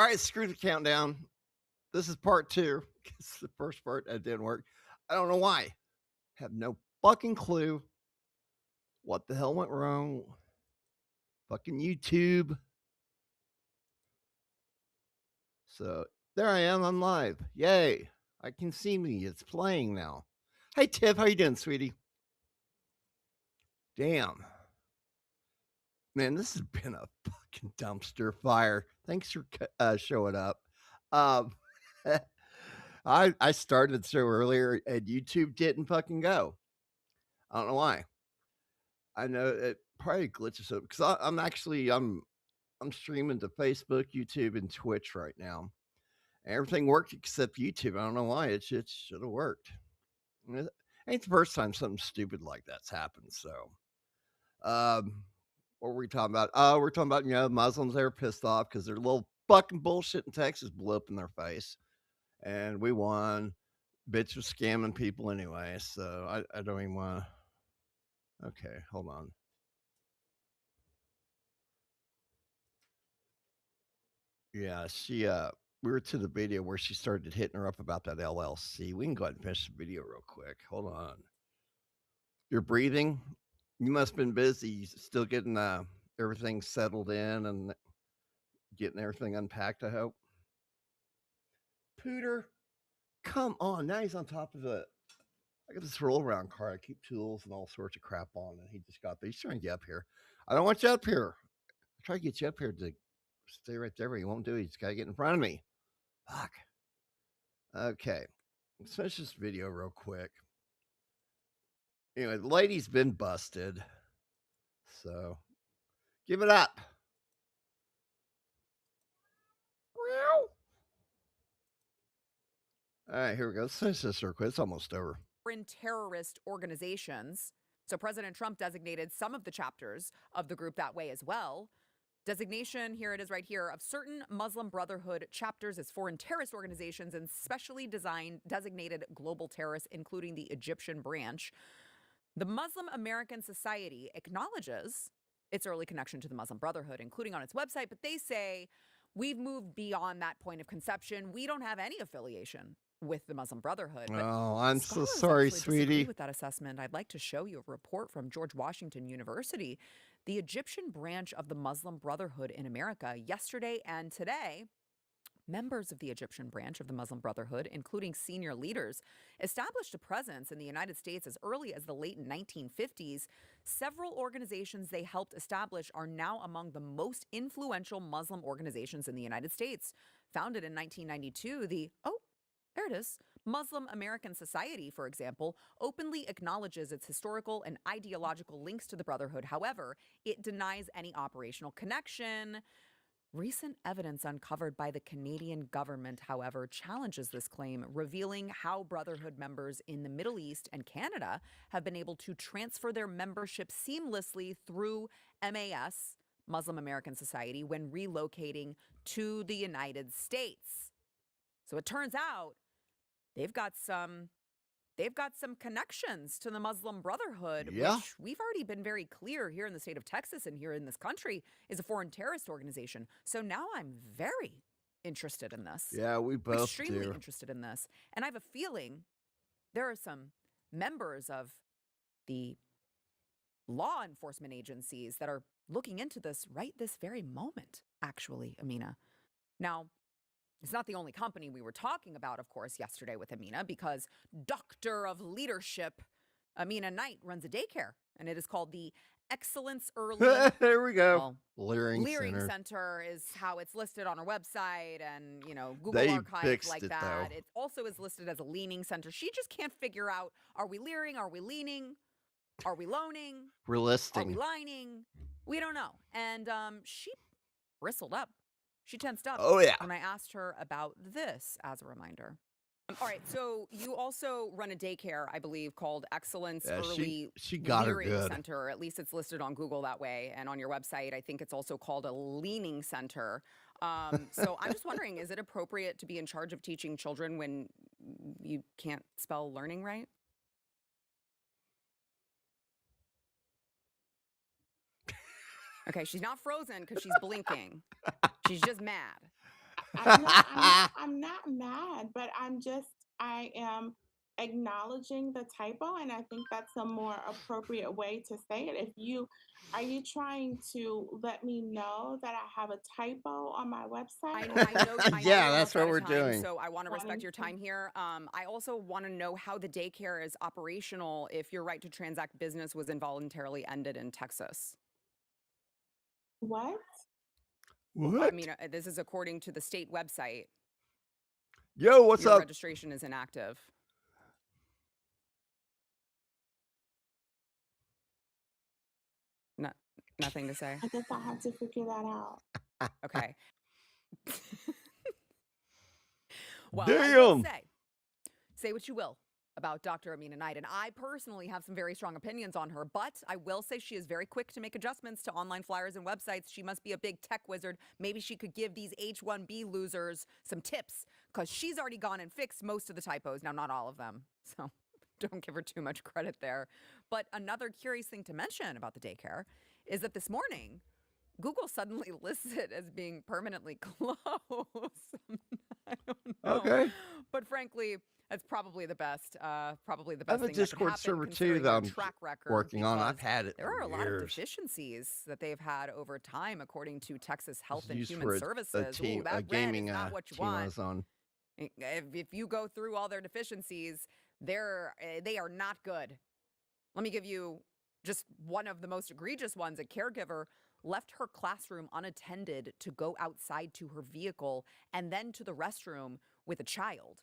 All right, screw the countdown. This is part two. It's the first part that didn't work. I don't know why. Have no fucking clue what the hell went wrong. Fucking YouTube. So there I am. I'm live. Yay. I can see me. It's playing now. Hey, Tiff. How you doing, sweetie? Damn. Man, this has been a fucking dumpster fire. Thanks for showing up. Um, I started the show earlier and YouTube didn't fucking go. I don't know why. I know it probably glitches up because I'm streaming to Facebook, YouTube, and Twitch right now. Everything worked except YouTube. I don't know why. It should have worked. It ain't the first time something stupid like that's happened. So, what were we talking about? We're talking about Muslims. They were pissed off because their little fucking bullshit in Texas blew up in their face, and we won. Bitch was scamming people anyway. So I don't even want to. Okay, hold on. Yeah, we were to the video where she started hitting her up about that LLC. We can go ahead and finish the video real quick. Hold on. You're breathing. You must have been busy still getting everything settled in and getting everything unpacked, I hope. Pooter, come on. Now he's on top of it. I got this roll around car. I keep tools and all sorts of crap on, and he just got there. He's trying to get up here. I don't want you up here. I try to get you up here to stay right there, but he won't do it. He's got to get in front of me. Fuck. Okay. Let's finish this video real quick. Anyway, the lady's been busted. So give it up. All right, here we go. Let's finish this real quick. It's almost over. In terrorist organizations. So President Trump designated some of the chapters of the group that way as well. Designation, here it is right here, of certain Muslim Brotherhood chapters as foreign terrorist organizations and specially designated global terrorists, including the Egyptian branch. The Muslim American Society acknowledges its early connection to the Muslim Brotherhood, including on its website, but they say, we've moved beyond that point of conception. We don't have any affiliation with the Muslim Brotherhood. But oh, I'm so sorry, sweetie. With that assessment, I'd like to show you a report from George Washington University, the Egyptian branch of the Muslim Brotherhood in America. Yesterday and today, members of the Egyptian branch of the Muslim Brotherhood, including senior leaders, established a presence in the United States as early as the late 1950s. Several organizations they helped establish are now among the most influential Muslim organizations in the United States. Founded in 1992, there it is. Muslim American Society, for example, openly acknowledges its historical and ideological links to the Brotherhood. However, it denies any operational connection. Recent evidence uncovered by the Canadian government, however, challenges this claim, revealing how Brotherhood members in the Middle East and Canada have been able to transfer their membership seamlessly through MAS, Muslim American Society, when relocating to the United States. So it turns out they've got some connections to the Muslim Brotherhood, which we've already been very clear here in the state of Texas and here in this country is a foreign terrorist organization. So now I'm very interested in this. Yeah, we both extremely interested in this. And I have a feeling there are some members of the law enforcement agencies that are looking into this right this very moment, actually, Amina. Now, it's not the only company we were talking about, of course, yesterday with Amina, because Doctor of Leadership Amina Knight runs a daycare, and it is called the Excellence Early. There we go. Leering Center is how it's listed on our website, and Google Archive like that. Though. It also is listed as a leaning center. She just can't figure out: are we leering? Are we leaning? Are we loaning? We're listing. Are we lining? We don't know. And she bristled up. She tensed up when I asked her about this as a reminder. All right, so you also run a daycare, I believe, called Excellence Early she got her good. Center. Or at least it's listed on Google that way. And on your website, I think it's also called a leaning center. So I'm just wondering, is it appropriate to be in charge of teaching children when you can't spell learning right? Okay, she's not frozen because she's blinking. She's just mad. I'm not mad, but I am acknowledging the typo, and I think that's a more appropriate way to say it. Are you trying to let me know that I have a typo on my website, or I know Yeah, you're that's almost what out of we're time, doing. so I want to respect wanting your to time here. I also want to know how the daycare is operational if your right to transact business was involuntarily ended in Texas. what? I What? mean, this is according to the state website. Yo, what's Your up? registration is inactive. No, nothing to say. I guess I have to figure that out. Okay. Well, I will Damn. say what you will about Dr. Amina Knight, and I personally have some very strong opinions on her, but I will say she is very quick to make adjustments to online flyers and websites. She must be a big tech wizard. Maybe she could give these H-1B losers some tips, because she's already gone and fixed most of the typos. Now, not all of them, so don't give her too much credit there. But another curious thing to mention about the daycare is that this morning, Google suddenly lists it as being permanently closed. I don't know. Okay. But frankly, that's probably the best I have a thing that could Discord happen server too considering that their I'm track record, working on. I've because had it there for are a lot of years. deficiencies that they've had over time, according to Texas Health It's and used Human for a Services. Ooh, team, a that red is gaming not what you team I want. was on. If you go through all their deficiencies, they are not good. Let me give you just one of the most egregious ones. A caregiver left her classroom unattended to go outside to her vehicle and then to the restroom with a child.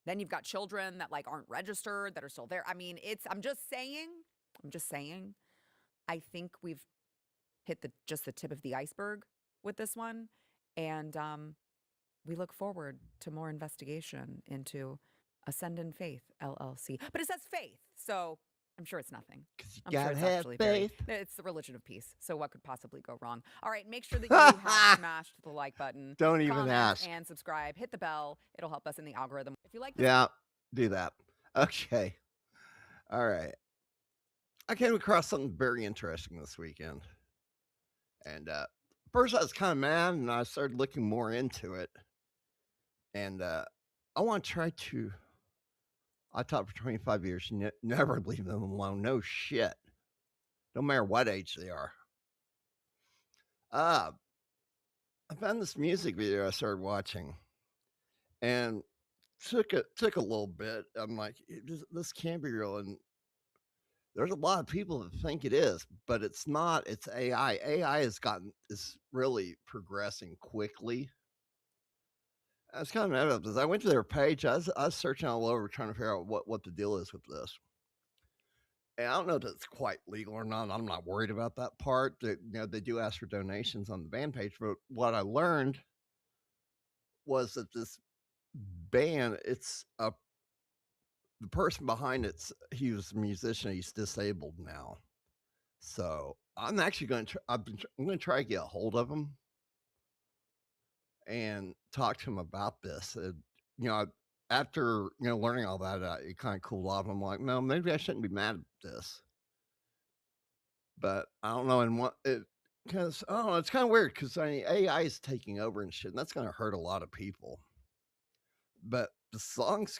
Then you've got children that like aren't registered that are still there. I mean, I'm just saying, I think we've hit just the tip of the iceberg with this one. And we look forward to more investigation into Ascendant Faith LLC. But it says faith, so I'm sure it's nothing. 'Cause you I'm sure gotta it's have actually faith. it's the religion of peace. So what could possibly go wrong? All right, make sure that you have smashed the like button. Don't even Comment ask. and subscribe. Hit the bell. It'll help us in the algorithm. If you like this, Yeah, do that. Okay. All right. I came across something very interesting this weekend. And first I was kind of mad and I started looking more into it. And I want to try to. I taught for 25 years. Never leave them alone. No shit. No matter what age they are. I found this music video I started watching, and took a little bit. I'm like, this can't be real. And there's a lot of people that think it is, but it's not. It's AI. AI is really progressing quickly. I was kind of mad about this. I went to their page. I was searching all over trying to figure out what the deal is with this. And I don't know if it's quite legal or not. I'm not worried about that part. They do ask for donations on the band page. But what I learned was that this band, the person behind it, he was a musician. He's disabled now. So I'm actually going to I'm going to try to get a hold of him and talk to him about this. After learning all that, it kind of cooled off. I'm like, no, maybe I shouldn't be mad at this. But I don't know, because I don't know, it's kind of weird because AI is taking over and shit, and that's going to hurt a lot of people. But the song's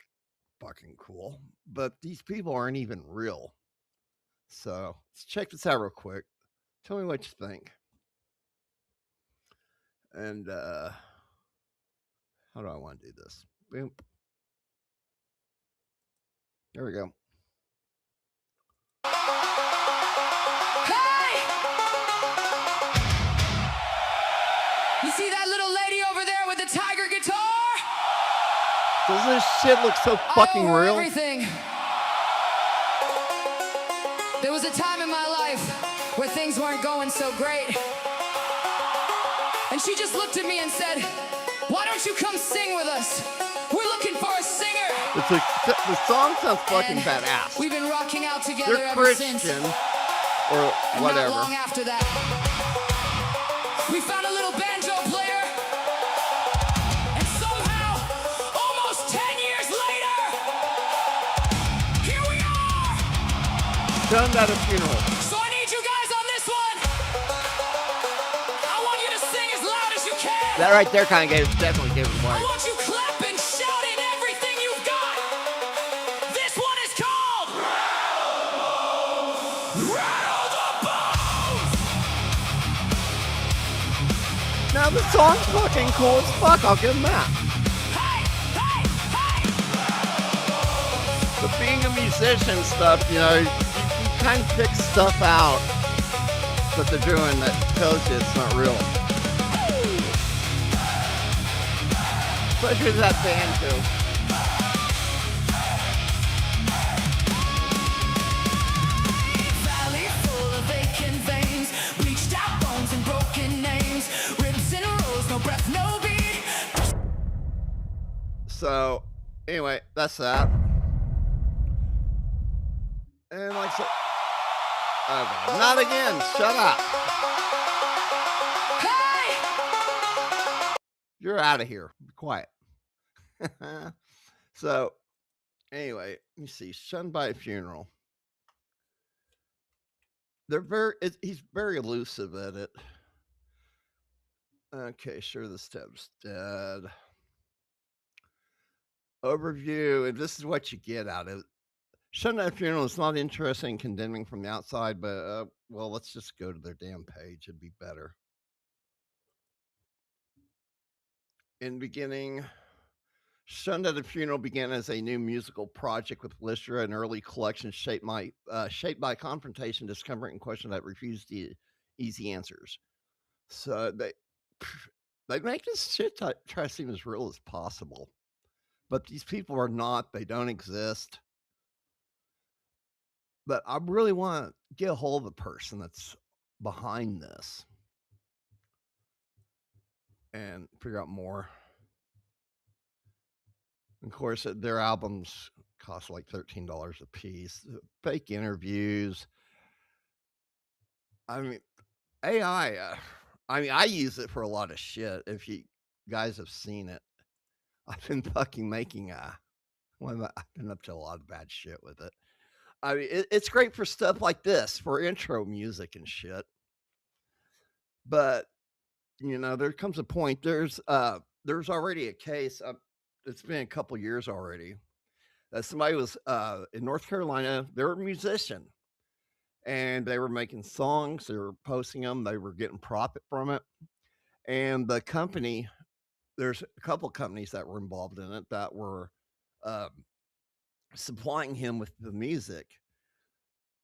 fucking cool, but these people aren't even real. So let's check this out real quick. Tell me what you think. And how do I want to do this? Boom. There we go. Hey! You see that little lady over there with the tiger guitar? Doesn't this shit look so fucking I owe her real? everything. There was a time in my life where things weren't going so great. And she just looked at me and said, "Why don't you come sing with us? We're looking for a singer." The song sounds fucking And badass. we've been rocking out together They're ever since. Christian or And whatever. not long after that, we found a little banjo player. And somehow, almost 10 years later, here we are. Done at a funeral. So I need you guys on this one. I want you to sing as loud as you can. That right there kind of definitely gave it I away. want you clapping, shouting everything you've got. This one is called Rattle the Bones. Now the song's fucking cool as fuck. I'll give them that. Hey, hey, hey. But being a musician stuff, you know, you kind of pick stuff out that they're doing that tells you it's not real. Especially that band too. Valley full of aching veins, bleached out bones and broken names, ribs in rows, no breath, no beat. So, anyway, that's that. And like so, okay, not again. Shut up. Hey! You're out of here. Be quiet. So, anyway, let me see. Shunned by a Funeral. He's very elusive at it. Okay, sure, this tab's dead. Overview, and this is what you get out of it. Shunned by a Funeral is not interesting in condemning from the outside, but, well, let's just go to their damn page. It'd be better. In beginning, Shunned at a Funeral began as a new musical project with Lystra, an early collection shaped by confrontation, discomfort, and question that refused easy answers. So they make this shit try to seem as real as possible. But these people are not. They don't exist. But I really want to get a hold of the person that's behind this and figure out more. Of course, their albums cost like $13 a piece. Fake interviews. I mean, AI. I use it for a lot of shit. If you guys have seen it, I've been fucking making I've been up to a lot of bad shit with it. I mean, it's great for stuff like this, for intro music and shit. But you know, there comes a point. There's already a case. It's been a couple years already. That somebody was in North Carolina. They're a musician, and they were making songs. They were posting them. They were getting profit from it. And the company, there's a couple companies that were involved in it that were supplying him with the music.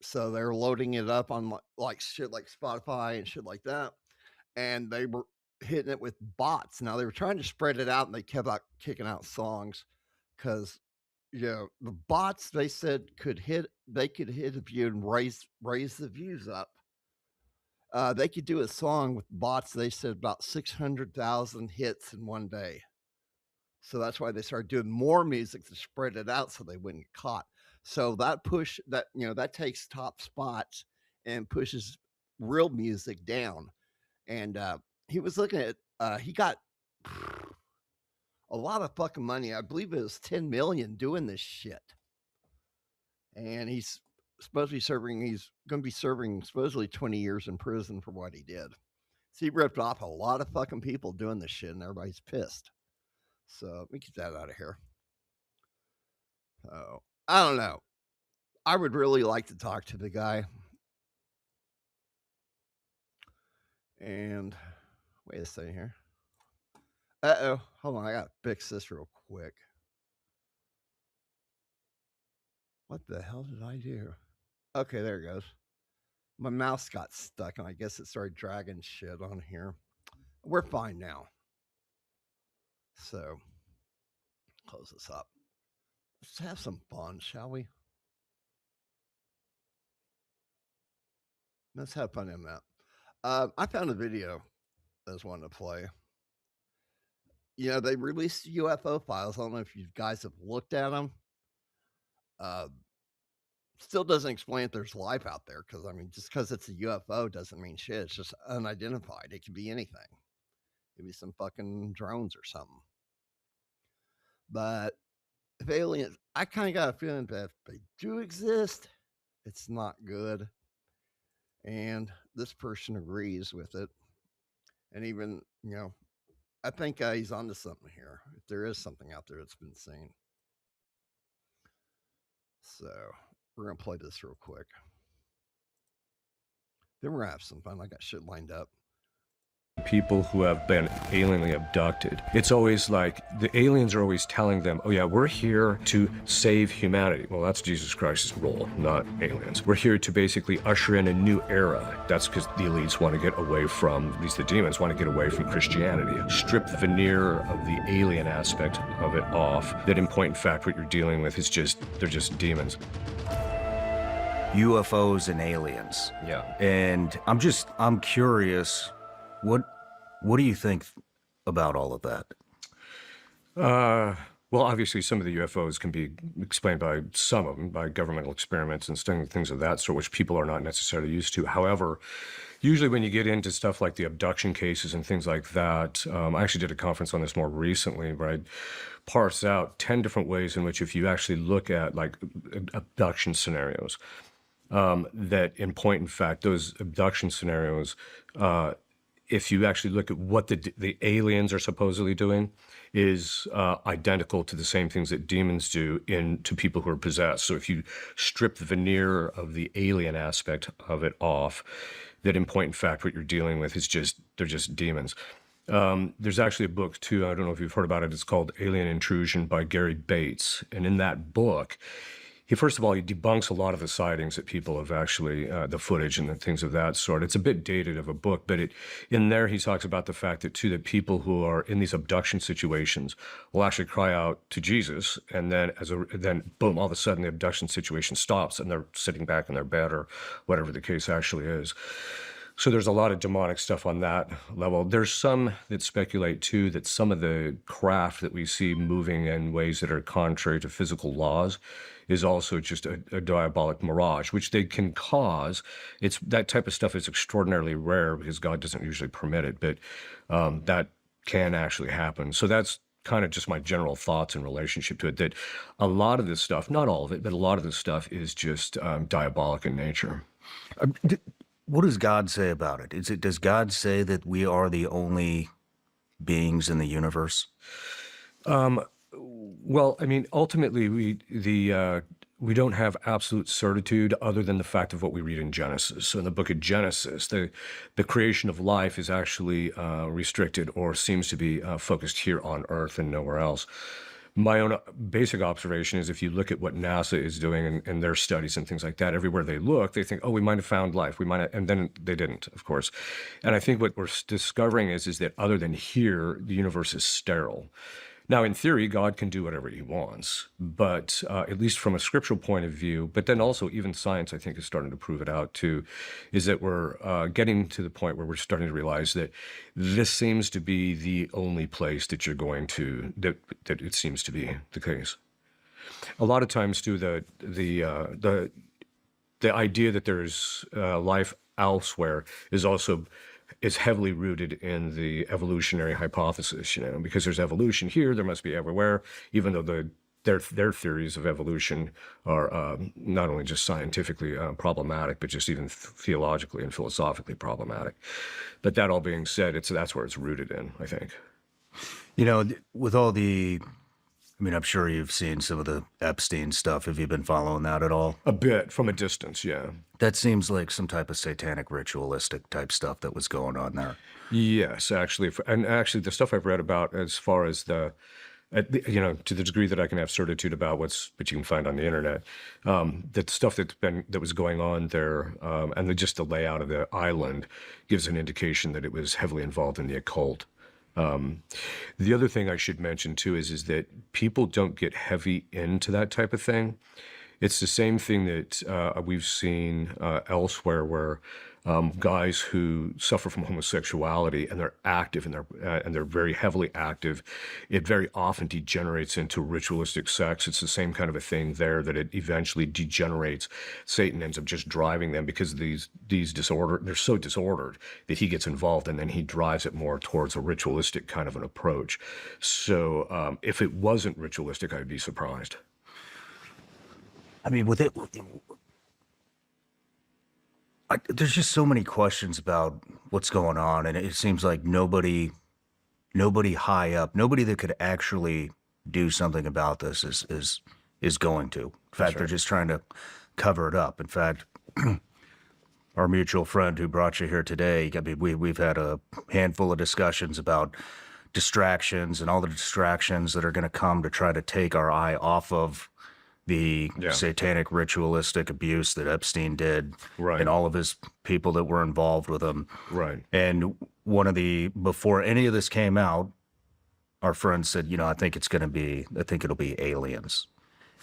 So they were loading it up on like shit like Spotify and shit like that. And they were hitting it with bots. Now they were trying to spread it out, and they kept kicking out songs because the bots, they said, could hit a view and raise the views up. They could do a song with bots. They said about 600,000 hits in one day. So that's why they started doing more music to spread it out so they wouldn't get caught. So that that takes top spots and pushes real music down. And he was looking at he got a lot of fucking money. I believe it was 10 million doing this shit. And he's going to be serving supposedly 20 years in prison for what he did. So he ripped off a lot of fucking people doing this shit, and everybody's pissed. So let me get that out of here. Oh, I don't know. I would really like to talk to the guy. And wait a second here. Uh-oh. Hold on. I got to fix this real quick. What the hell did I do? Okay, there it goes. My mouse got stuck, and I guess it started dragging shit on here. We're fine now. So, close this up. Let's have some fun, shall we? Let's have fun in that. I found a video I just wanted to play. They released UFO files. I don't know if you guys have looked at them. Still doesn't explain if there's life out there, because just because it's a UFO doesn't mean shit. It's just unidentified. It could be anything. It could be some fucking drones or something. But if aliens, I kind of got a feeling that if they do exist, it's not good. And this person agrees with it. And even, I think he's onto something here. If there is something out there that's been seen. So we're gonna play this real quick. Then we're gonna have some fun. I got shit lined up. People who have been alienly abducted. It's always like the aliens are always telling them, oh yeah, we're here to save humanity. Well, that's Jesus Christ's role, not aliens. We're here to basically usher in a new era. That's because the elites want to get away from, at least the demons want to get away from Christianity. Strip the veneer of the alien aspect of it off, that in point in fact what you're dealing with is they're just demons. UFOs and aliens. Yeah. And I'm curious, what do you think about all of that? Well, obviously, some of the UFOs can be explained by some of them by governmental experiments and things of that sort, which people are not necessarily used to. However, usually when you get into stuff like the abduction cases and things like that, I actually did a conference on this more recently where I parse out 10 different ways in which if you actually look at like abduction scenarios, that in point in fact, those abduction scenarios, if you actually look at what the aliens are supposedly doing, is identical to the same things that demons do to people who are possessed. So if you strip the veneer of the alien aspect of it off, that in point in fact what you're dealing with is they're just demons. There's actually a book too, I don't know if you've heard about it, it's called Alien Intrusion by Gary Bates. And in that book, he debunks a lot of the sightings that people have actually, the footage and the things of that sort. It's a bit dated of a book, but in there he talks about the fact that too, that people who are in these abduction situations will actually cry out to Jesus, and then then boom, all of a sudden the abduction situation stops and they're sitting back in their bed or whatever the case actually is. So there's a lot of demonic stuff on that level. There's some that speculate too that some of the craft that we see moving in ways that are contrary to physical laws is also just a diabolic mirage, which they can cause. That type of stuff is extraordinarily rare because God doesn't usually permit it, but that can actually happen. So that's kind of just my general thoughts in relationship to it, that a lot of this stuff, not all of it, but a lot of this stuff is just diabolic in nature. What does God say about it? Does God say that we are the only beings in the universe? Well, I mean, ultimately, we don't have absolute certitude other than the fact of what we read in Genesis. So in the book of Genesis, the creation of life is actually restricted or seems to be focused here on Earth and nowhere else. My own basic observation is if you look at what NASA is doing in their studies and things like that, everywhere they look, they think, oh, we might have found life. We might have, and then they didn't, of course. And I think what we're discovering is that other than here, the universe is sterile. Now, in theory, God can do whatever he wants, but at least from a scriptural point of view, but then also even science, I think, is starting to prove it out too, is that we're getting to the point where we're starting to realize that this seems to be the only place that you're going to, that it seems to be the case. A lot of times too, the idea that there's life elsewhere is heavily rooted in the evolutionary hypothesis, because there's evolution here, there must be everywhere, even though their theories of evolution are not only just scientifically problematic, but just even theologically and philosophically problematic. But that all being said, that's where it's rooted in, I think. With all I'm sure you've seen some of the Epstein stuff. Have you been following that at all? A bit, from a distance, yeah. That seems like some type of satanic ritualistic type stuff that was going on there. Yes, actually. And actually, the stuff I've read about as far as to the degree that I can have certitude about what you can find on the internet, that stuff that was going on there, and just the layout of the island gives an indication that it was heavily involved in the occult. The other thing I should mention too is that people don't get heavy into that type of thing. It's the same thing that we've seen elsewhere, where guys who suffer from homosexuality and they're active and they're very heavily active, it very often degenerates into ritualistic sex. It's the same kind of a thing there, that it eventually degenerates. Satan ends up just driving them because they're so disordered that he gets involved, and then he drives it more towards a ritualistic kind of an approach. So if it wasn't ritualistic, I'd be surprised. I mean, there's just so many questions about what's going on, and it seems like nobody nobody high up, nobody that could actually do something about this is going to. In fact, they're just trying to cover it up. In fact, our mutual friend who brought you here today, I mean, we've had a handful of discussions about distractions and all the distractions that are going to come to try to take our eye off of the satanic ritualistic abuse that Epstein did, Right. and all of his people that were involved with him. Right. And before any of this came out, our friend said, I think it'll be aliens.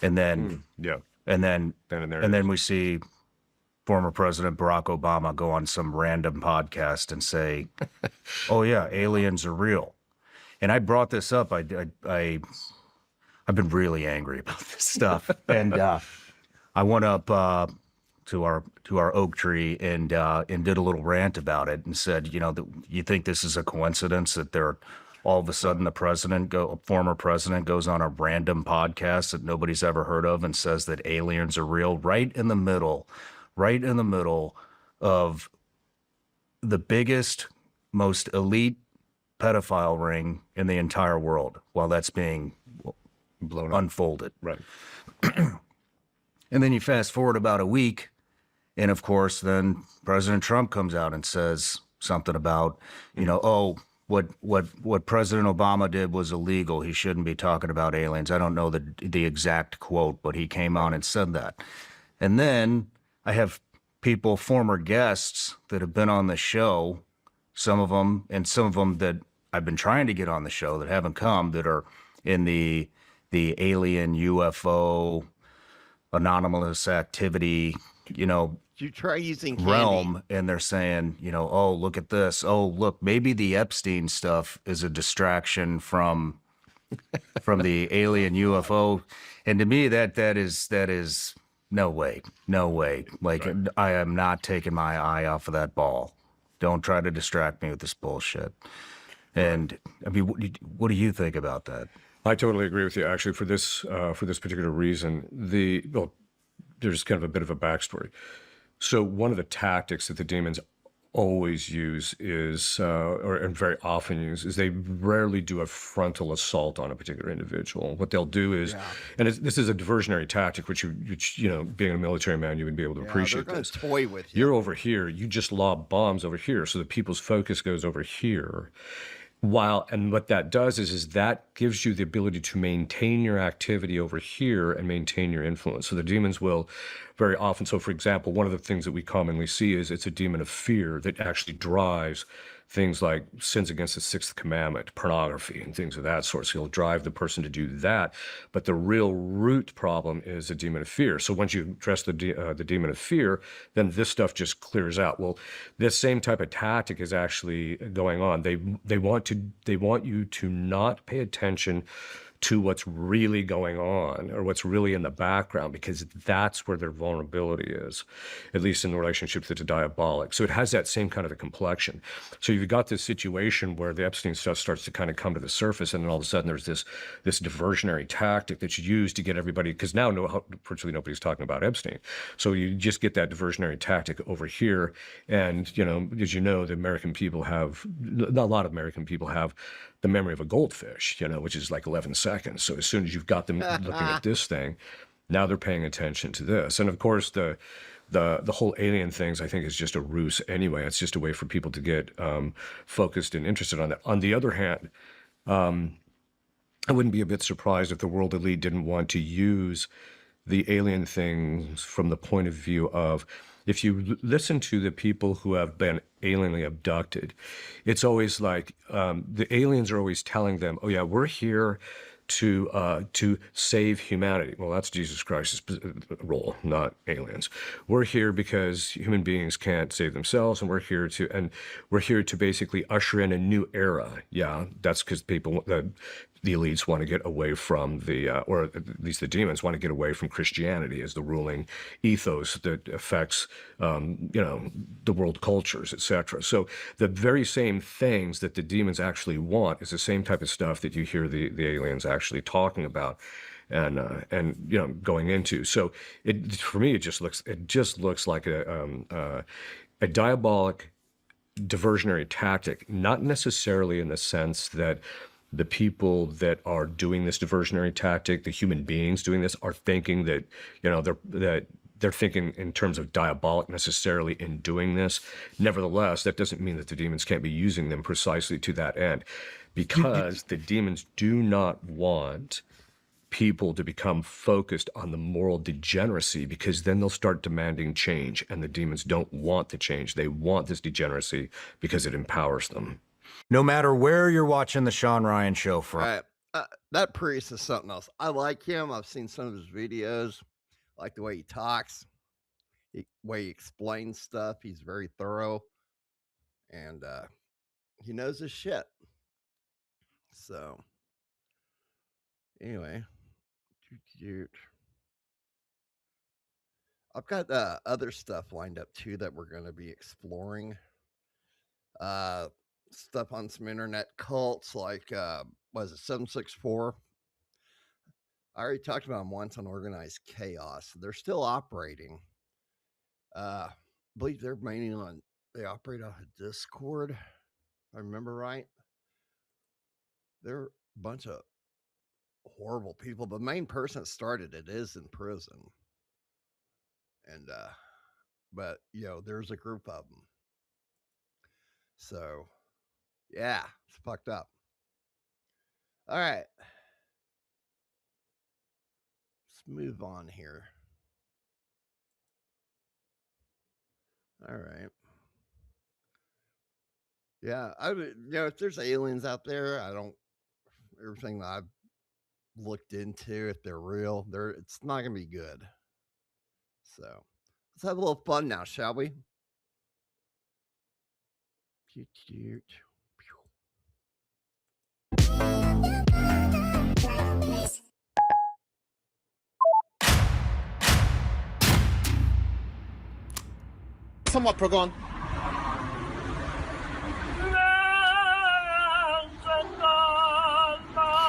And then, Yeah. and then, Then and there. and then we see former President Barack Obama go on some random podcast and say, "Oh yeah, aliens are real." And I brought this up. I've been really angry about this stuff, and I went up to our oak tree and did a little rant about it and said, you think this is a coincidence that they're all of a sudden a former president goes on a random podcast that nobody's ever heard of and says that aliens are real right in the middle of the biggest, most elite pedophile ring in the entire world while that's being Blown up. unfolded. Right. And then you fast forward about a week, and of course, then President Trump comes out and says something about, what President Obama did was illegal. He shouldn't be talking about aliens. I don't know the exact quote, but he came out and said that. And then I have people, former guests that have been on the show, some of them that I've been trying to get on the show that haven't come, that are in the alien UFO anonymous activity, You try using candy. realm, and they're saying, oh, look at this. Oh, look, maybe the Epstein stuff is a distraction from the alien UFO. And to me, that is no way. Like, Right. I am not taking my eye off of that ball. Don't try to distract me with this bullshit. And I mean, what do you think about that? I totally agree with you. Actually, for this particular reason, there's kind of a bit of a backstory. So one of the tactics that the demons always use is, and very often use, is they rarely do a frontal assault on a particular individual. What they'll do is, and this is a diversionary tactic, which being a military man, you would be able to They're appreciate going this. to toy with you. You're over here, you just lob bombs over here, so the people's focus goes over here. And what that does is that gives you the ability to maintain your activity over here and maintain your influence. So the demons will very often, so for example, one of the things that we commonly see is it's a demon of fear that actually drives things like sins against the sixth commandment, pornography, and things of that sort. So he'll drive the person to do that. But the real root problem is a demon of fear. So once you address the demon of fear, then this stuff just clears out. Well, this same type of tactic is actually going on. They want you to not pay attention to what's really going on or what's really in the background, because that's where their vulnerability is, at least in the relationship to the diabolic. So it has that same kind of a complexion. So you've got this situation where the Epstein stuff starts to kind of come to the surface, and then all of a sudden there's this diversionary tactic that's used to get everybody, because now virtually nobody's talking about Epstein. So you just get that diversionary tactic over here. And, as you know, the American people have, a lot of American people have the memory of a goldfish, which is like 11 seconds. So as soon as you've got them looking at this thing, now they're paying attention to this. And of course, the whole alien things, I think, is just a ruse anyway. It's just a way for people to get focused and interested on that. On the other hand, I wouldn't be a bit surprised if the world elite didn't want to use the alien things from the point of view of, if you listen to the people who have been alienly abducted, it's always like the aliens are always telling them, oh yeah, we're here to save humanity. Well, that's Jesus Christ's role, not aliens. We're here because human beings can't save themselves, and we're here to basically usher in a new era. Yeah, that's because the elites want to get away from or at least the demons want to get away from Christianity as the ruling ethos that affects, the world cultures, etc. So the very same things that the demons actually want is the same type of stuff that you hear the aliens actually talking about and going into. So for me, it just looks like a diabolic diversionary tactic, not necessarily in the sense that the people that are doing this diversionary tactic, the human beings doing this, are thinking that, they're thinking in terms of diabolic necessarily in doing this. Nevertheless, that doesn't mean that the demons can't be using them precisely to that end, because the demons do not want people to become focused on the moral degeneracy, because then they'll start demanding change, and the demons don't want the change. They want this degeneracy because it empowers them. No matter where you're watching the Sean Ryan show from. All right. That priest is something else. I like him. I've seen some of his videos. I like the way he talks, the way he explains stuff. He's very thorough, and he knows his shit. So, anyway, I've got other stuff lined up too that we're going to be exploring. Stuff on some internet cults like was it 764? I already talked about them once on Organized Chaos. They're still operating. I believe they operate off of Discord, if I remember right. They're a bunch of horrible people. The main person that started it is in prison. And but there's a group of them. So yeah, it's fucked up. All right. Move on here. All right. Yeah, if there's aliens out there, everything that I've looked into, if they're real, it's not gonna be good. So let's have a little fun now, shall we? Cute. Somewhat Progon.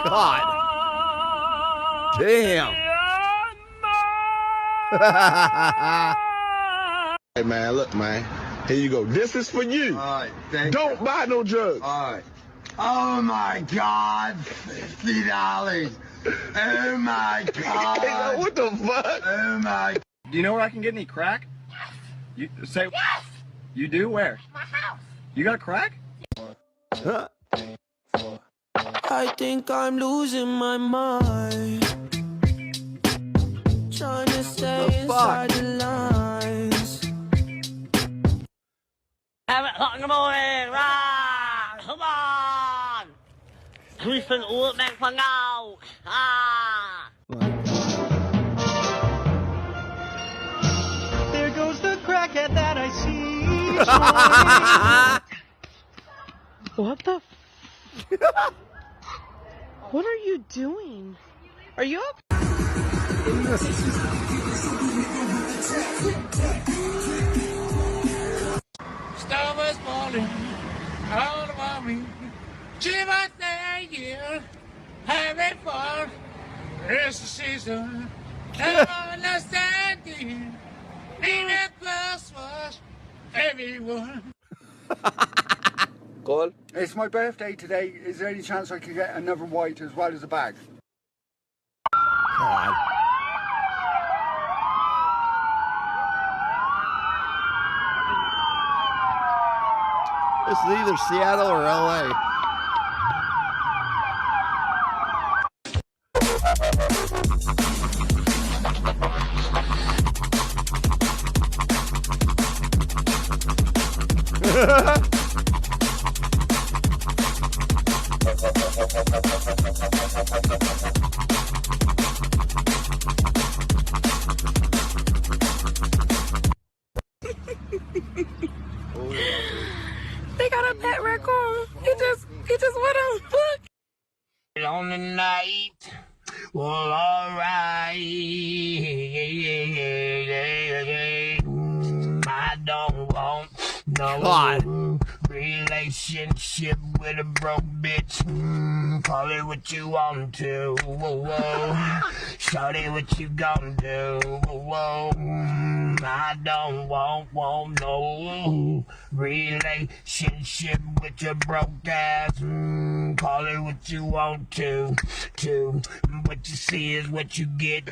God damn. Hey man, look man. Here you go. This is for you. All right, thank Don't you. buy no drugs. All right. Oh my God, $50. Oh my God. What the fuck? Oh my. Do you know where I can get any crack? You say Yes! You do? Where? My house. You got crack? I think I'm losing my mind. Trying to stay inside the lines. 7 o'clock in the morning, right? Come on! We can all make fun out. There goes the crackhead that I see. What the? What are you doing? Are you up? Star was falling all about me. Shiva thank you. Having fun. It's the season. And understanding. Need a plus was everyone. Call. It's my birthday today. Is there any chance I could get another white as well as a bag? God. This is either Seattle or LA. They got a pet raccoon. He just went on foot. On the night, well, alright. I don't want no God. relationship with a broke bitch. Call it what you want to. Whoa, whoa. Shout it what you gon' do. Whoa, whoa. I don't want no relationship with your broke ass. Call it what you want to. What you see is what you get.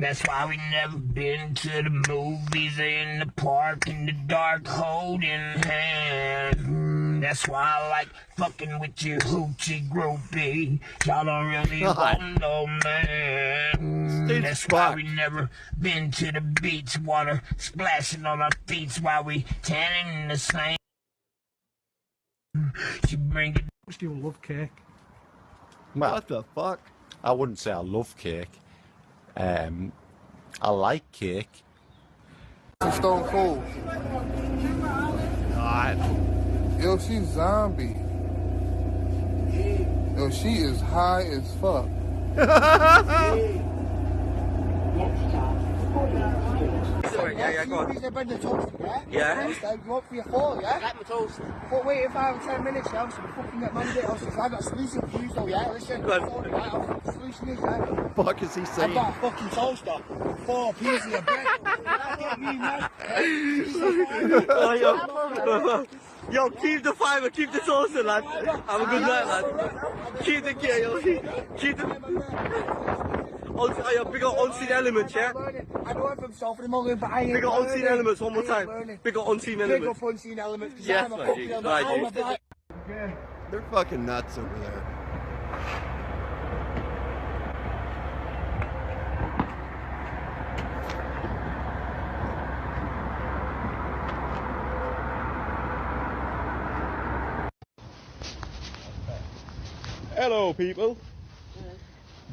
That's why we never been to the movies or in the park in the dark holding hands. That's why I like fucking with you hoochie groupie. Y'all don't really want no man. That's why we never been to the beach, water splashing on our feet while we tanning in the same. She bring it. Do you love cake? Well, what the fuck? I wouldn't say I love cake. I like cake. Stone Cold. God. Yo, she's zombie. Yo, she is high as fuck. Yeah, go on. These are bread and toast, yeah? Yeah. You want for your fall, yeah? I like my toast. But wait 5 or 10 minutes, yeah? So fucking get Monday. I got a solution for you, so yeah? Listen. Go on. Right, the solution is, yeah? Fuck is he saying? I got a fucking toaster. 4 pieces of bread. That get me, man. Yo, keep the fibre, keep the toaster, lad. Have a good night, lad. Keep the gear, yo. Keep the... Big up Unseen Elements, yeah? I know I'm from South of the Mullen, but I ain't Big up Unseen Elements one more time. Big up Unseen Elements. Big up Unseen Elements. Yes, mate. They're fucking nuts over there. Hello, people.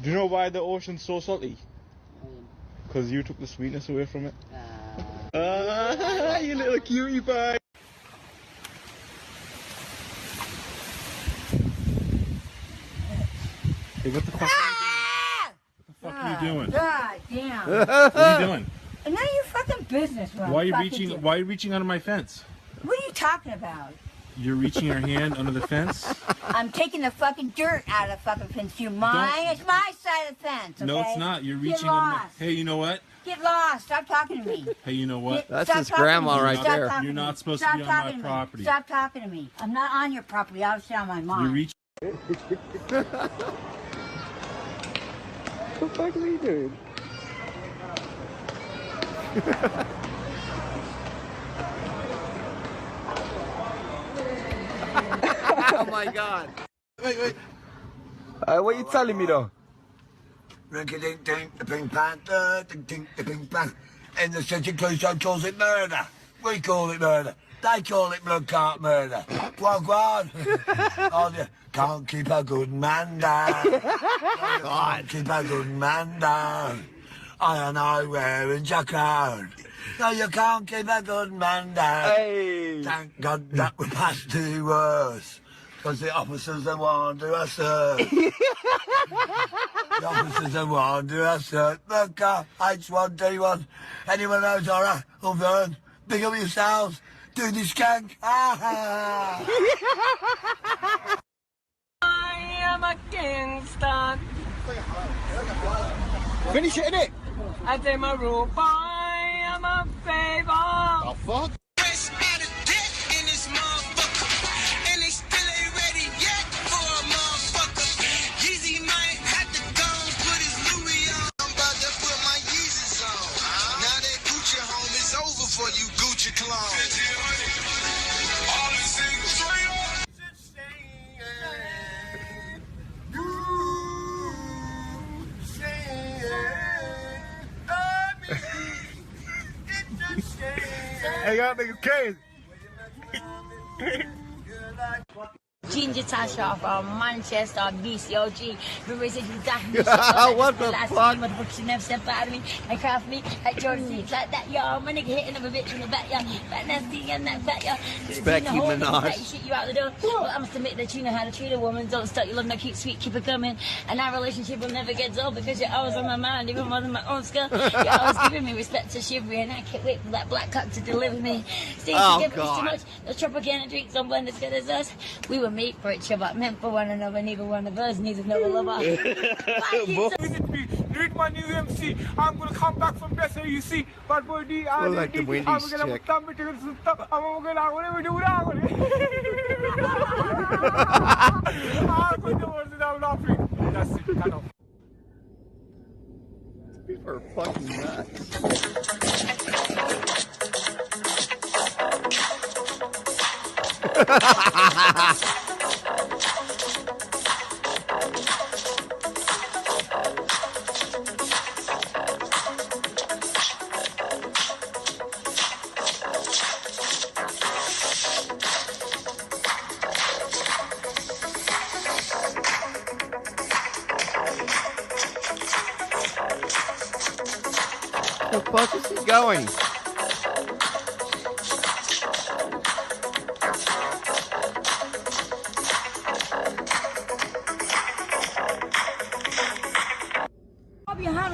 Do you know why the ocean's so salty? Because you took the sweetness away from it. You little cutie pie. Hey, what the fuck are you doing? God damn. What are you doing? And none of your fucking business. Why are you reaching under my fence? What are you talking about? You're reaching your hand under the fence? I'm taking the fucking dirt out of the fucking fence. You mine? It's my side of the fence, okay? No, it's not. You're Get reaching under my... lost. Hey, you know what? Get lost. Stop talking to me. Hey, you know what? That's Stop his talking grandma to me. right Stop there. talking to You're me. not supposed Stop to be on talking my to me. property. Stop talking to me. I'm not on your property. I was on my mom. You're reaching... What the fuck are you doing? Oh my god. Wait. What are you telling me though? Rinky-dink-dink, the ping-pong, ding-dink, the ping-pong. In the city, Clouseau calls it murder. We call it murder. They call it blood cart murder. Go. Oh, you can't keep a good man down. Can't keep a good man down. I don't know where in your crowd. No, you can't keep a good man down. Hey. Thank God that we're past 2 worse. Because the officers are want to us hurt. The officers are want to us hurt. Look, H1D1. Anyone knows Horror or Vern? Big up yourselves. Do the skank. I am a Kingston. Finish it, innit? I take my roof. I am a favor. Oh, fuck. For you Gucci clone. Hey, y'all niggas crazy. Ginger Tasha from Manchester, BCOG. What the fuck? Motherfuckers should never step out of me and craft me like Jordan Seeds like that, y'all. My nigga hitting up a bitch in the back, y'all. That nasty and that fat, y'all. It's Becky Minaj. Shit you out the door. Well, I must admit that you know how to treat a woman. Don't start your love, no keep sweet, keep it coming. And our relationship will never get dull because you're always on my mind, even more than my own skull. You're always giving me respect to chivalry, and I can't wait for that black cock to deliver me. Stay together too much. No propaganda drinks don't blend as good as us. We were made for each other, meant for one another. Neither one of us needs another lover. Read my new MC. I'm gonna come back from better, you see. But boy, D, I'm like the Wendy's chick. I'm gonna do now. I'm laughing. That's it, kind of. People are fucking nuts. Where the fuck is he going?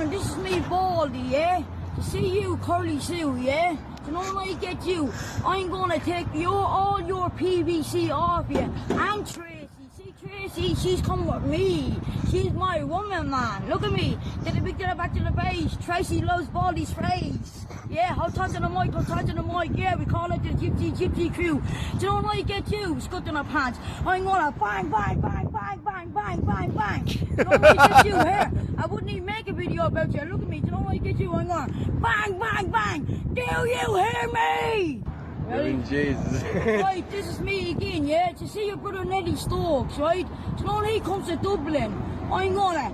This is me, Baldy, yeah? To see you, Curly Sue, yeah? To know when I get you, I'm gonna take all your PVC off you. I'm Tracy. See, Tracy, she's come with me. She's my woman, man. Look at me. Get a big get back to the base. Tracy loves Baldy's phrase. Yeah, hold tight to the mic, hold tight to the mic. Yeah, we call it the gypsy crew. Do you know when I get you? Scut in our pants. I'm gonna bang, bang, bang, bang, bang, bang, bang, bang. Do you know when I get you here? I wouldn't even make a video about you. Look at me. Do you know when I get you? I'm gonna bang, bang, bang. Do you hear me? Ready? Jesus. Right, this is me again, yeah? Do you see your brother Nelly Stokes, right? Do you know when he comes to Dublin? I'm gonna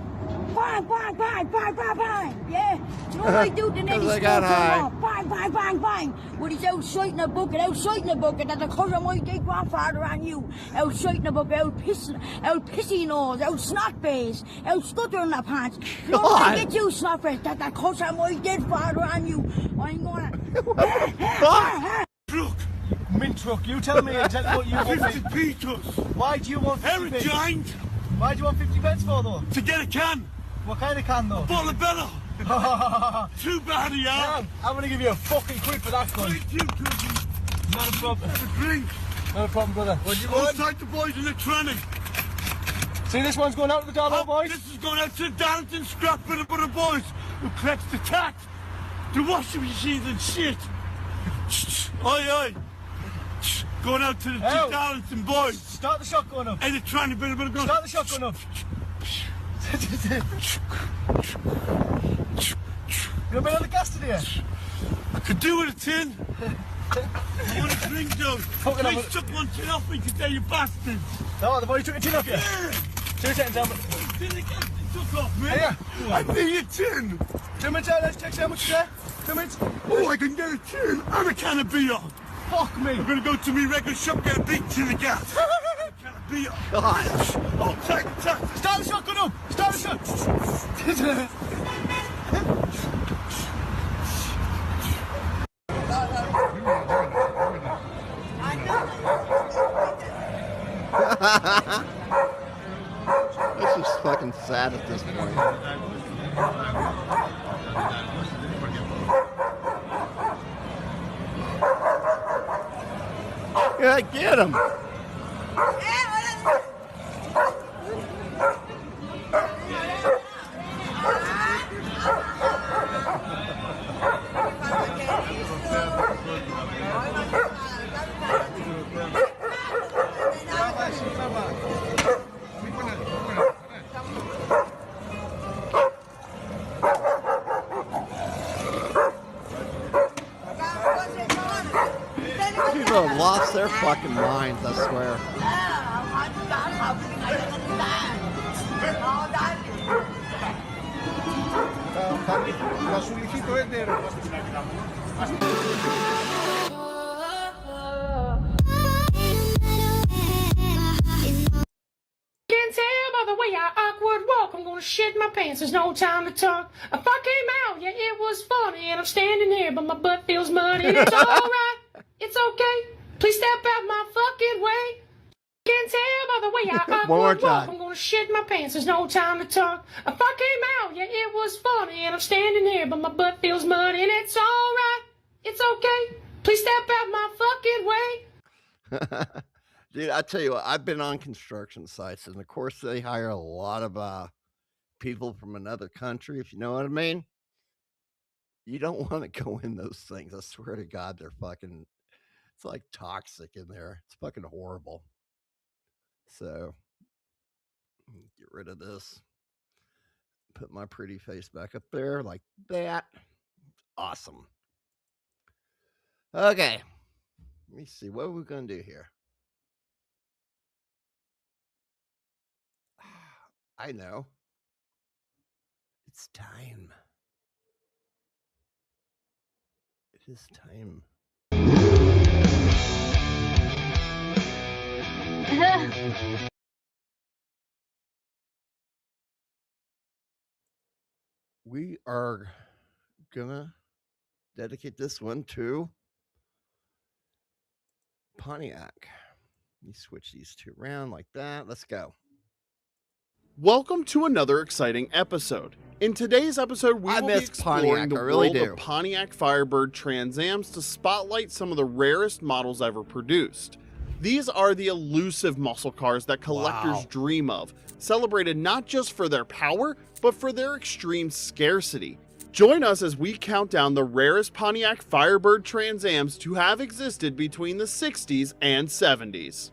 bang, bang, bang, bang, bang, bang, yeah? Do you know what I do to Nelly Stokes? Bang, bang, bang, bang. When he's out shouting a bucket, that the colour of my dead grandfather and you. Out shouting a bucket, out pissy nose, out snot face, out stutter in the pants. You know what I get you, snot face? That the colour of my dead father and you. I'm gonna... Truck. Mint truck. You tell me exactly what you want. 50 Peters. Why do you want 50 pence? Giant. Why do you want 50 pence for, though? To get a can. What kind of can, though? Bottle of Bella. Too bad, yeah. I'm going to give you a fucking quid for that gun. Thank you, cousin. Not a problem. Have a drink. Not a problem, brother. What do you want? Outside the boys in the tranny. See, this one's going out to the Darlow boys? This is going out to the Darlington scrap for the boys who collects the tax, the washing machines and shit. Oi, oi. Going out to the Darlington boys. Start the shotgun up. Hey, they're trying to build a gun. Start the shotgun up. You got a bit of the gas today? I could do with a tin. I want a drink, though. Please took one tin off me today, you bastards. No, the boy took a tin off you? Yeah. 2 seconds, Helmut. Did they get the took off me? Yeah. I need a tin. 2 minutes out, let's check how much there. 2 minutes. Oh, I can get a tin and a can of beer. Fuck me. I'm going to go to my regular shop, get a big tin of gas. A can of beer. God. Oh, take. Start the shotgun up. Start the shotgun. This is fucking sad at this point. Yeah, get him. People have lost their fucking minds, I swear. way I awkward walk, I'm gonna shit my pants, there's no time to talk. If I came out, yeah, it was funny, and I'm standing here, but my butt feels muddy. It's alright, it's okay, please step out my fucking way. Can't tell by the way I One more awkward walk, time. I'm gonna shit my pants, there's no time to talk. If I came out, yeah, it was funny, and I'm standing here, but my butt feels muddy, and it's alright, it's okay, please step out my fucking way. Dude, I tell you what, I've been on construction sites, and of course they hire a lot of people from another country, if you know what I mean. You don't want to go in those things. I swear to God, they're fucking, it's like toxic in there. It's fucking horrible. So, get rid of this. Put my pretty face back up there like that. Awesome. Okay. Let me see. What are we going to do here? I know. It's time. It is time. We are gonna dedicate this one to Pontiac. Let me switch these two around like that. Let's go. Welcome to another exciting episode. In today's episode, we will be exploring Pontiac, the I really world do. of Pontiac Firebird Trans Ams to spotlight some of the rarest models ever produced. These are the elusive muscle cars that collectors dream of, celebrated not just for their power, but for their extreme scarcity. Join us as we count down the rarest Pontiac Firebird Trans Ams to have existed between the 60s and 70s.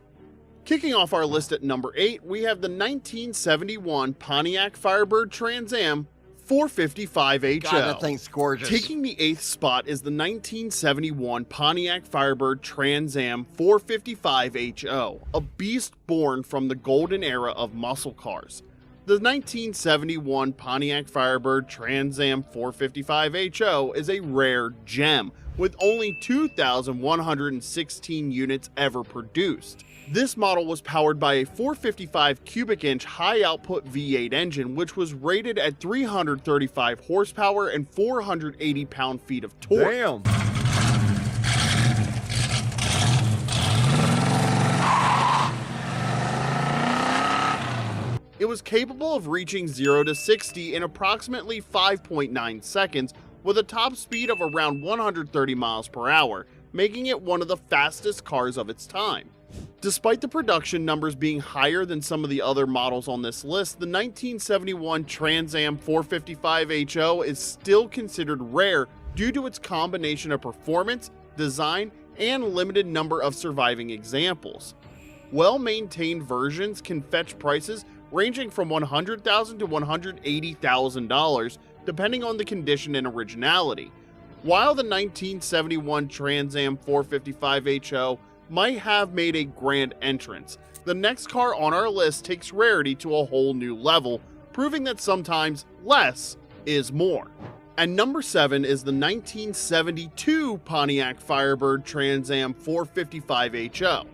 Kicking off our list at number 8, we have the 1971 Pontiac Firebird Trans Am 455HO. God, that thing's gorgeous. Taking the 8th spot is the 1971 Pontiac Firebird Trans Am 455HO, a beast born from the golden era of muscle cars. The 1971 Pontiac Firebird Trans Am 455HO is a rare gem, with only 2,116 units ever produced. This model was powered by a 455 cubic inch high output V8 engine, which was rated at 335 horsepower and 480 pound-feet of torque. Damn. It was capable of reaching 0 to 60 in approximately 5.9 seconds with a top speed of around 130 miles per hour, making it one of the fastest cars of its time. Despite the production numbers being higher than some of the other models on this list, the 1971 Trans Am 455HO is still considered rare due to its combination of performance, design, and limited number of surviving examples. Well-maintained versions can fetch prices ranging from $100,000 to $180,000, depending on the condition and originality. While the 1971 Trans Am 455HO might have made a grand entrance, the next car on our list takes rarity to a whole new level, proving that sometimes less is more. And number 7 is the 1972 Pontiac Firebird Trans Am 455HO.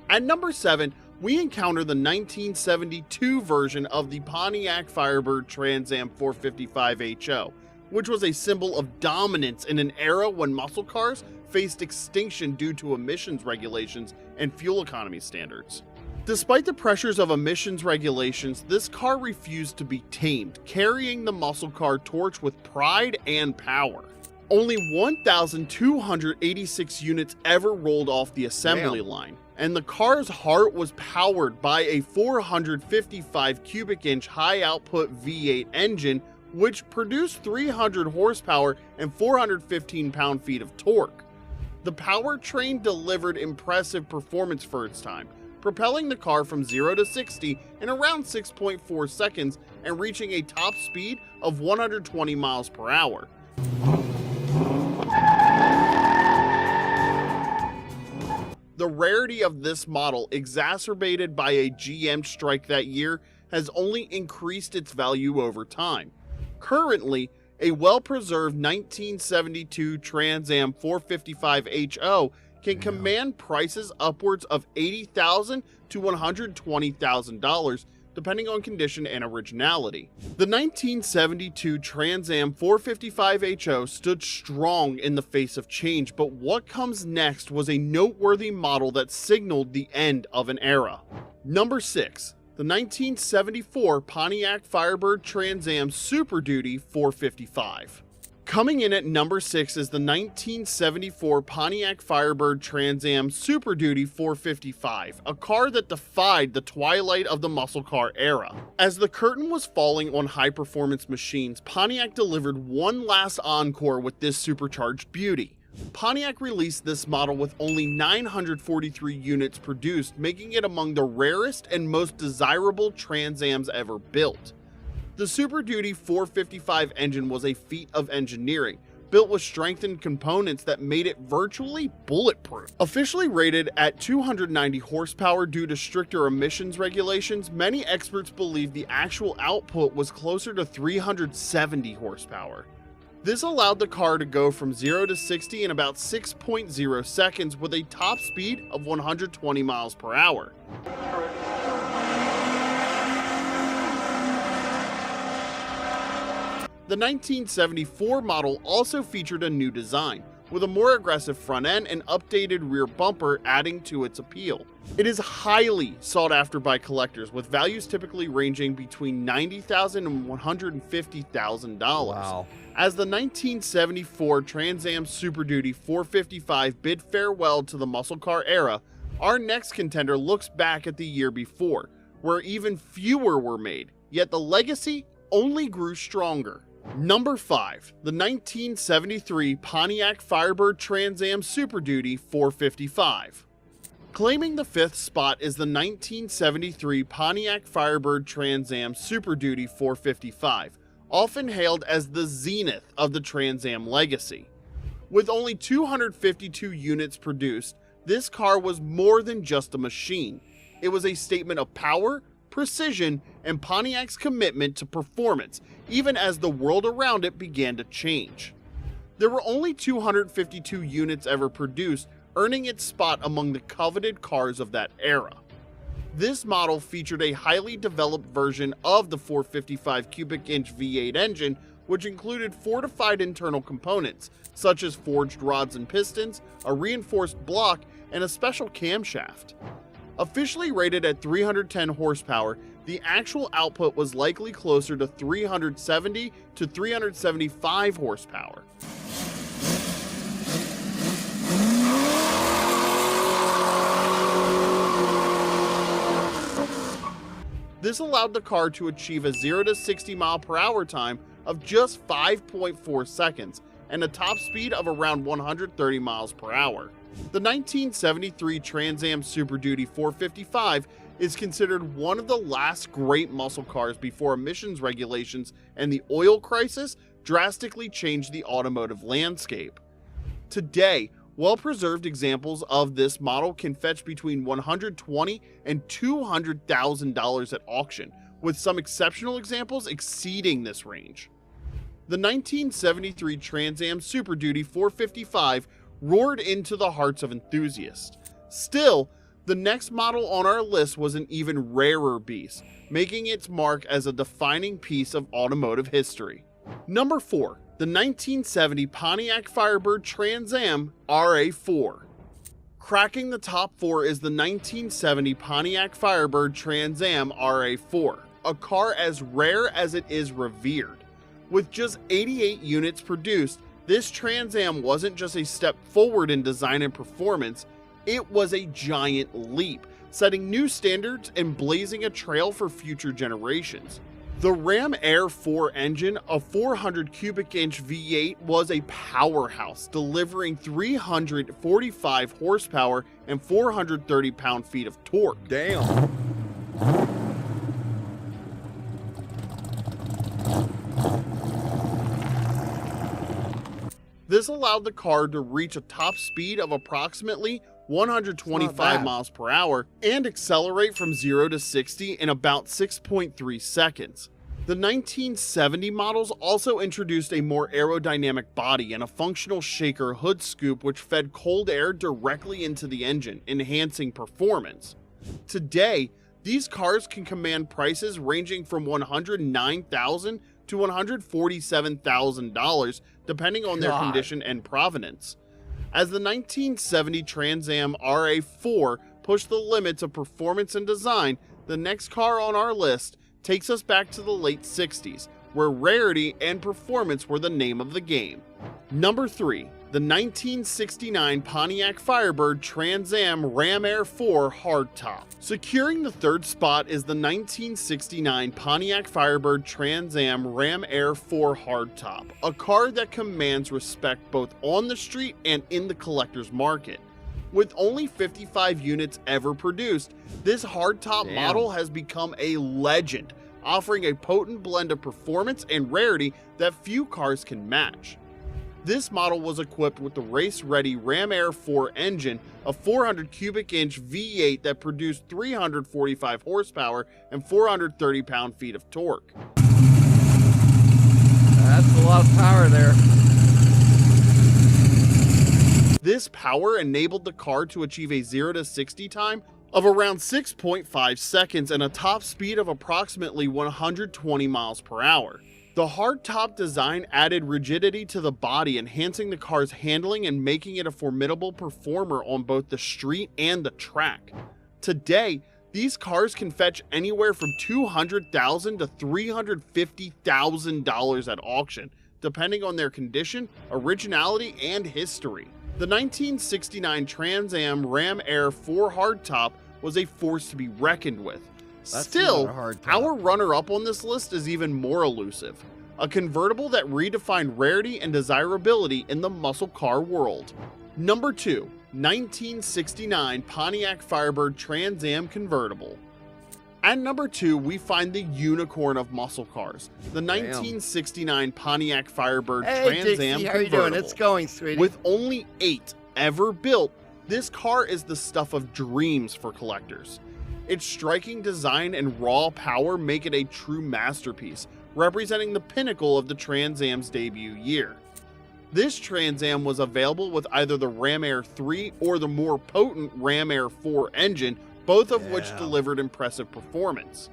At number 7, we encounter the 1972 version of the Pontiac Firebird Trans Am 455HO, which was a symbol of dominance in an era when muscle cars faced extinction due to emissions regulations and fuel economy standards. Despite the pressures of emissions regulations, this car refused to be tamed, carrying the muscle car torch with pride and power. Only 1,286 units ever rolled off the assembly line, and the car's heart was powered by a 455 cubic inch high output V8 engine, which produced 300 horsepower and 415 pound-feet of torque. The powertrain delivered impressive performance for its time, propelling the car from 0 to 60 in around 6.4 seconds and reaching a top speed of 120 miles per hour. The rarity of this model, exacerbated by a GM strike that year, has only increased its value over time. Currently, a well-preserved 1972 Trans Am 455HO can command prices upwards of $80,000 to $120,000 depending on condition and originality. The 1972 Trans Am 455HO stood strong in the face of change, but what comes next was a noteworthy model that signaled the end of an era. Number 6. The 1974 Pontiac Firebird Trans Am Super Duty 455. Coming in at number 6 is the 1974 Pontiac Firebird Trans Am Super Duty 455, a car that defied the twilight of the muscle car era. As the curtain was falling on high-performance machines, Pontiac delivered one last encore with this supercharged beauty. Pontiac released this model with only 943 units produced, making it among the rarest and most desirable Trans Ams ever built. The Super Duty 455 engine was a feat of engineering, built with strengthened components that made it virtually bulletproof. Officially rated at 290 horsepower due to stricter emissions regulations, many experts believe the actual output was closer to 370 horsepower. This allowed the car to go from 0 to 60 in about 6.0 seconds with a top speed of 120 miles per hour. The 1974 model also featured a new design, with a more aggressive front end and updated rear bumper adding to its appeal. It is highly sought after by collectors, with values typically ranging between $90,000 and $150,000. Wow. As the 1974 Trans Am Super Duty 455 bid farewell to the muscle car era, our next contender looks back at the year before, where even fewer were made, yet the legacy only grew stronger. Number 5. The 1973 Pontiac Firebird Trans Am Super Duty 455. Claiming the 5th spot is the 1973 Pontiac Firebird Trans Am Super Duty 455, often hailed as the zenith of the Trans Am legacy. With only 252 units produced, this car was more than just a machine. It was a statement of power, precision, and Pontiac's commitment to performance, even as the world around it began to change. There were only 252 units ever produced, earning its spot among the coveted cars of that era. This model featured a highly developed version of the 455 cubic inch V8 engine, which included fortified internal components, such as forged rods and pistons, a reinforced block, and a special camshaft. Officially rated at 310 horsepower, the actual output was likely closer to 370 to 375 horsepower. This allowed the car to achieve a 0 to 60 mile per hour time of just 5.4 seconds and a top speed of around 130 miles per hour. The 1973 Trans Am Super Duty 455 is considered one of the last great muscle cars before emissions regulations and the oil crisis drastically changed the automotive landscape. Today, well-preserved examples of this model can fetch between $120,000 and $200,000 at auction, with some exceptional examples exceeding this range. The 1973 Trans Am Super Duty 455 roared into the hearts of enthusiasts. Still, the next model on our list was an even rarer beast, making its mark as a defining piece of automotive history. Number 4. The 1970 Pontiac Firebird Trans Am RA4. Cracking the top 4 is the 1970 Pontiac Firebird Trans Am RA4, a car as rare as it is revered. With just 88 units produced, this Trans Am wasn't just a step forward in design and performance, it was a giant leap, setting new standards and blazing a trail for future generations. The Ram Air 4 engine, a 400 cubic inch V8, was a powerhouse, delivering 345 horsepower and 430 pound-feet of torque. Damn. This allowed the car to reach a top speed of approximately 125 miles per hour and accelerate from 0 to 60 in about 6.3 seconds. The 1970 models also introduced a more aerodynamic body and a functional shaker hood scoop which fed cold air directly into the engine, enhancing performance. Today, These cars can command prices ranging from $109,000 to $147,000 depending on their condition and provenance. As the 1970 Trans Am RA4 pushed the limits of performance and design, the next car on our list takes us back to the late 60s, where rarity and performance were the name of the game. Number 3. The 1969 Pontiac Firebird Trans Am Ram Air 4 Hardtop. Securing the third spot is the 1969 Pontiac Firebird Trans Am Ram Air 4 Hardtop, a car that commands respect both on the street and in the collector's market. With only 55 units ever produced, this hardtop model has become a legend, offering a potent blend of performance and rarity that few cars can match. This model was equipped with the race-ready Ram Air 4 engine, a 400 cubic inch V8 that produced 345 horsepower and 430 pound-feet of torque. That's a lot of power there. This power enabled the car to achieve a 0 to 60 time of around 6.5 seconds and a top speed of approximately 120 miles per hour. The hardtop design added rigidity to the body, enhancing the car's handling and making it a formidable performer on both the street and the track. Today, these cars can fetch anywhere from $200,000 to $350,000 at auction, depending on their condition, originality, and history. The 1969 Trans Am Ram Air 4 hardtop was a force to be reckoned with. Still, our runner-up on this list is even more elusive. A convertible that redefined rarity and desirability in the muscle car world. Number 2, 1969 Pontiac Firebird Trans Am Convertible. At number 2, we find the unicorn of muscle cars, the 1969 Pontiac Firebird Trans Am how you doing? It's going, sweetie. With only 8 ever built, this car is the stuff of dreams for collectors. Its striking design and raw power make it a true masterpiece, representing the pinnacle of the Trans Am's debut year. This Trans Am was available with either the Ram Air 3 or the more potent Ram Air 4 engine, both of which delivered impressive performance.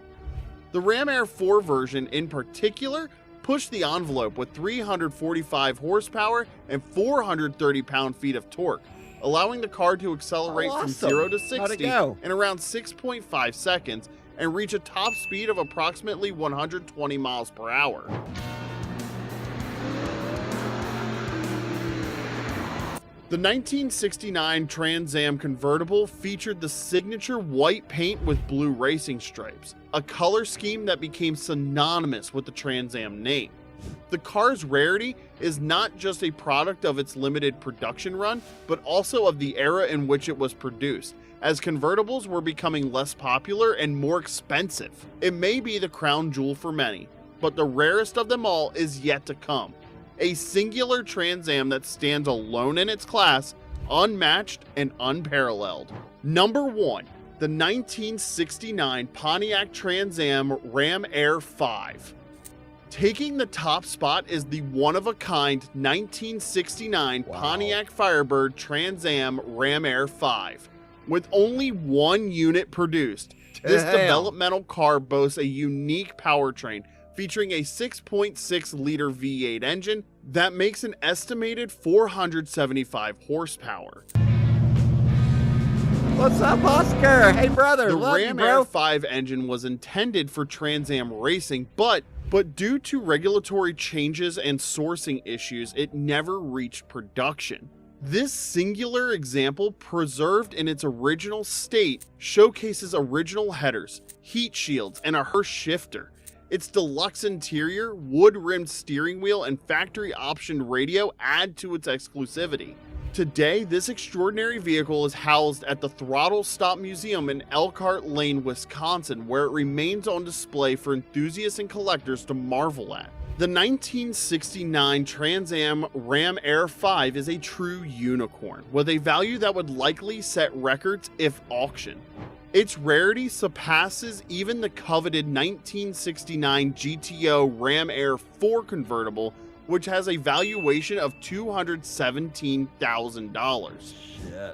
The Ram Air 4 version in particular pushed the envelope with 345 horsepower and 430 pound-feet of torque, allowing the car to accelerate from 0 to 60 in around 6.5 seconds and reach a top speed of approximately 120 miles per hour. The 1969 Trans Am convertible featured the signature white paint with blue racing stripes, a color scheme that became synonymous with the Trans Am name. The car's rarity is not just a product of its limited production run, but also of the era in which it was produced, as convertibles were becoming less popular and more expensive. It may be the crown jewel for many, but the rarest of them all is yet to come. A singular Trans Am that stands alone in its class, unmatched and unparalleled. Number 1, the 1969 Pontiac Trans Am Ram Air 5. Taking the top spot is the one-of-a-kind 1969 Pontiac Firebird Trans Am Ram Air 5. With only 1 unit produced, this developmental car boasts a unique powertrain featuring a 6.6-liter V8 engine that makes an estimated 475 horsepower. What's up, Oscar? Hey, brother. The Love Ram you, Air bro. 5 engine was intended for Trans Am racing, but due to regulatory changes and sourcing issues, it never reached production. This singular example, preserved in its original state, showcases original headers, heat shields, and a Hurst shifter. Its deluxe interior, wood-rimmed steering wheel, and factory-optioned radio add to its exclusivity. Today, this extraordinary vehicle is housed at the Throttle Stop Museum in Elkhart Lane, Wisconsin, where it remains on display for enthusiasts and collectors to marvel at. The 1969 Trans Am Ram Air 5 is a true unicorn, with a value that would likely set records if auctioned. Its rarity surpasses even the coveted 1969 GTO Ram Air 4 convertible, which has a valuation of $217,000.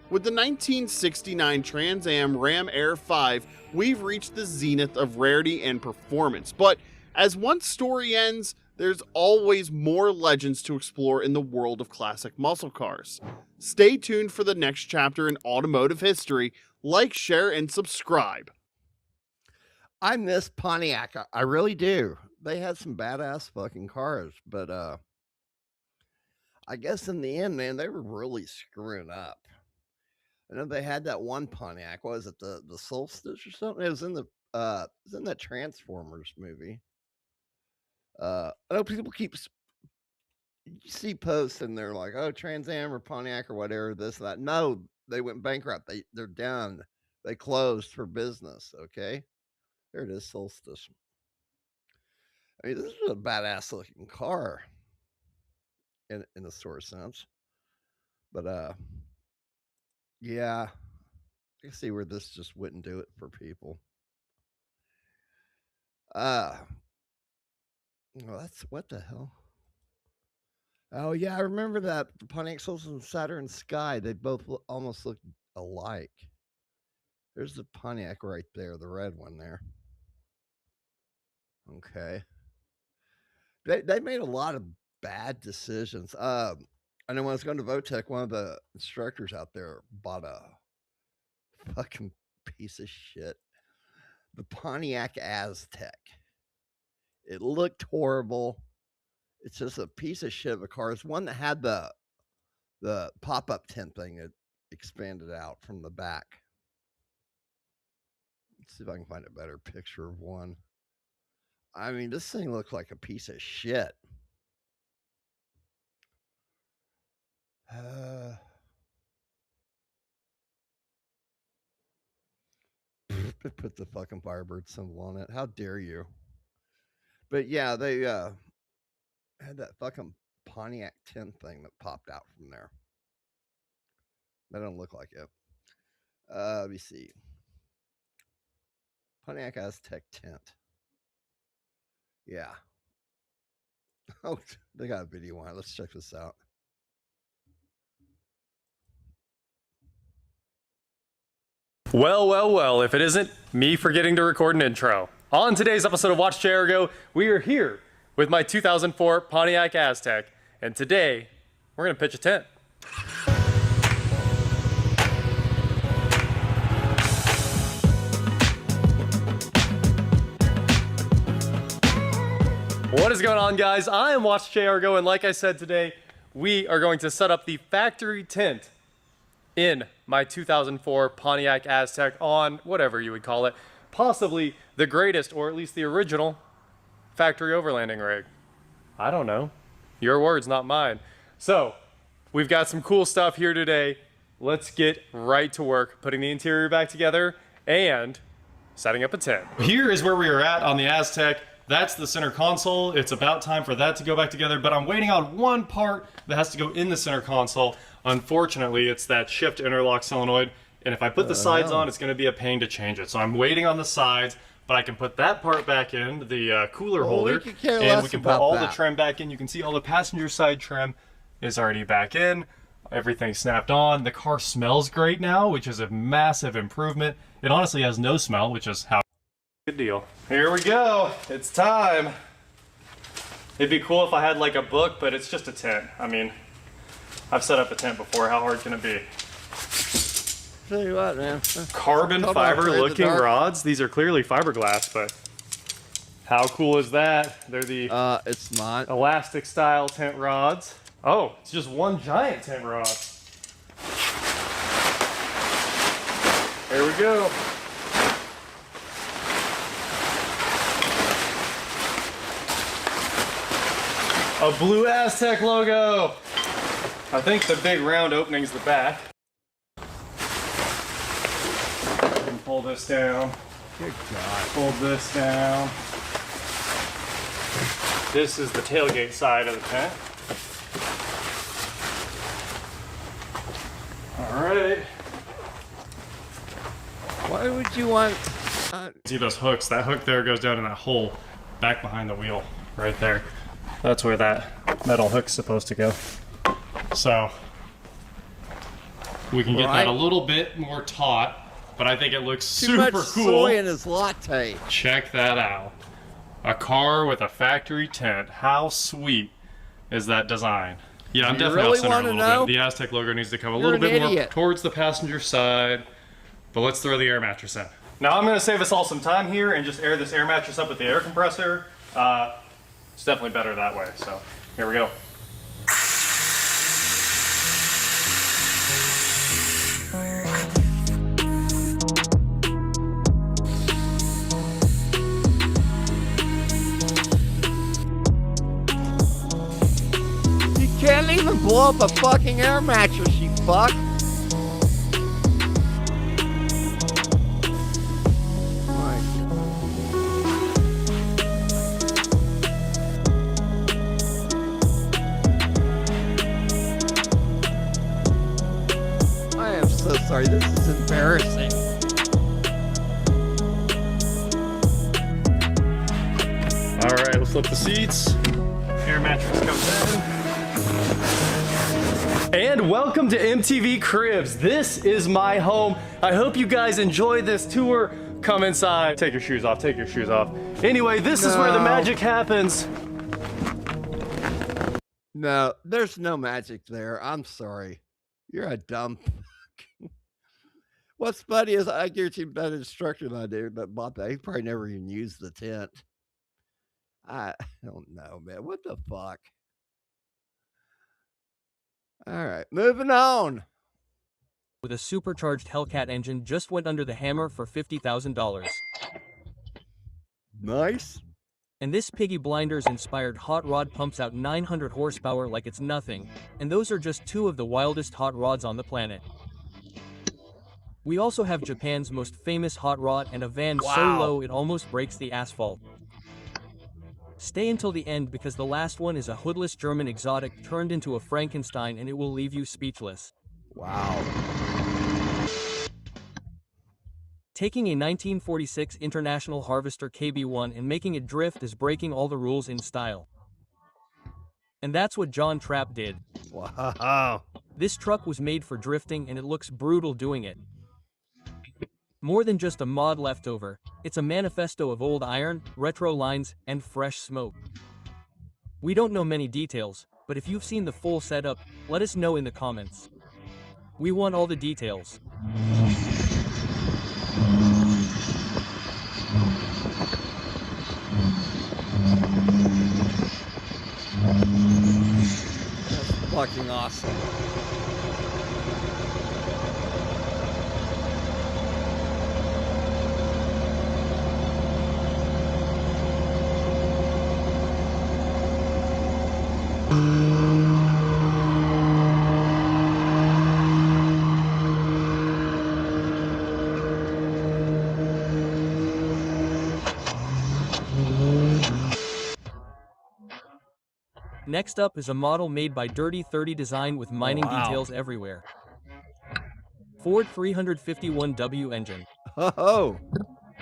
With the 1969 Trans Am Ram Air 5, we've reached the zenith of rarity and performance. But as one story ends, there's always more legends to explore in the world of classic muscle cars. Stay tuned for the next chapter in automotive history. Like, share, and subscribe. I miss Pontiac. I really do. They had some badass fucking cars, but I guess in the end, man, they were really screwing up. I know they had that one Pontiac. What was it, the Solstice or something? It was in that Transformers movie. I know people you see posts and they're like, oh, Trans Am or Pontiac or whatever, this, that. No, they went bankrupt. They're done. They closed for business. Okay. There it is, Solstice. I mean, this is a badass looking car in the sort of sense. But yeah, I can see where this just wouldn't do it for people. Well, that's what the hell. Oh yeah, I remember that Pontiac Solstice and Saturn Sky. They both almost look alike. There's the Pontiac right there, the red one there. Okay. They made a lot of bad decisions. I know when I was going to Votech, one of the instructors out there bought a fucking piece of shit. The Pontiac Aztec. It looked horrible. It's just a piece of shit of a car. It's one that had the pop-up tent thing that expanded out from the back. Let's see if I can find a better picture of one. I mean, this thing looks like a piece of shit. Put the fucking Firebird symbol on it. How dare you? But yeah, they had that fucking Pontiac tent thing that popped out from there. That don't look like it. Let me see. Pontiac Aztec tent. Yeah. Oh, they got a video on it. Let's check this out. Well, well, well, if it isn't me forgetting to record an intro. On today's episode of Watch J Ergo, we are here with my 2004 Pontiac Aztec, and today we're going to pitch a tent. What is going on, guys? I am Watch J Ergo, and like I said today, we are going to set up the factory tent in my 2004 Pontiac Aztec on whatever you would call it, possibly the greatest, or at least the original, factory overlanding rig. I don't know. Your words, not mine. So, we've got some cool stuff here today. Let's get right to work putting the interior back together and setting up a tent. Here is where we are at on the Aztec. That's the center console. It's about time for that to go back together, but I'm waiting on one part that has to go in the center console. Unfortunately, it's that shift interlock solenoid, and if I put the sides on, it's going to be a pain to change it. So I'm waiting on the sides, but I can put that part back in, the cooler holder, and we can put all the trim back in. You can see all the passenger side trim is already back in. Everything snapped on. The car smells great now, which is a massive improvement. It honestly has no smell, which is how good deal. Here we go. It's time. It'd be cool if I had like a book, but it's just a tent. I mean, I've set up a tent before. How hard can it be? Tell you what, man. Carbon fiber looking rods. These are clearly fiberglass, but how cool is that? They're the it's not elastic style tent rods. Oh, it's just one giant tent rod. There we go. A blue Aztec logo. I think the big round opening's the back. And pull this down. Good God. Pull this down. This is the tailgate side of the tent. All right. Why would you want? See those hooks? That hook there goes down in that hole back behind the wheel, right there. That's where that metal hook's supposed to go. So we can get that a little bit more taut, but I think it looks Too super much cool. soy in his latte. Check that out. A car with a factory tent. How sweet is that design? Yeah, I'm You definitely really off center a wanna little know? bit. The Aztec logo needs to come a You're little an bit more idiot. towards the passenger side, but let's throw the air mattress in. Now I'm gonna save us all some time here and just air this air mattress up with the air compressor. It's definitely better that way, so here we go. You can't even blow up a fucking air mattress, you fuck. I am so sorry. This is embarrassing. All right, let's flip the seats. Air mattress comes in. And welcome to MTV Cribs. This is my home. I hope you guys enjoy this tour. Come inside. Take your shoes off. Take your shoes off. Anyway, this is where the magic happens. No, there's no magic there. I'm sorry. You're a dumb. What's funny is I give you better instruction than I do, but Bob, he probably never even used the tent. I don't know, man. What the fuck? All right, moving on. With a supercharged Hellcat engine just went under the hammer for $50,000. Nice. And this Piggy Blinders inspired hot rod pumps out 900 horsepower like it's nothing, and those are just two of the wildest hot rods on the planet. We also have Japan's most famous hot rod and a van so low it almost breaks the asphalt. Stay until the end because the last one is a hoodless German exotic turned into a Frankenstein and it will leave you speechless. Wow. Taking a 1946 International Harvester KB1 and making it drift is breaking all the rules in style. And that's what John Trapp did. Wow. This truck was made for drifting and it looks brutal doing it. More than just a mod leftover, it's a manifesto of old iron, retro lines, and fresh smoke. We don't know many details, but if you've seen the full setup, let us know in the comments. We want all the details. That's fucking awesome. Next up is a model made by Dirty 30 Design with mining details everywhere. Ford 351W engine. Oh.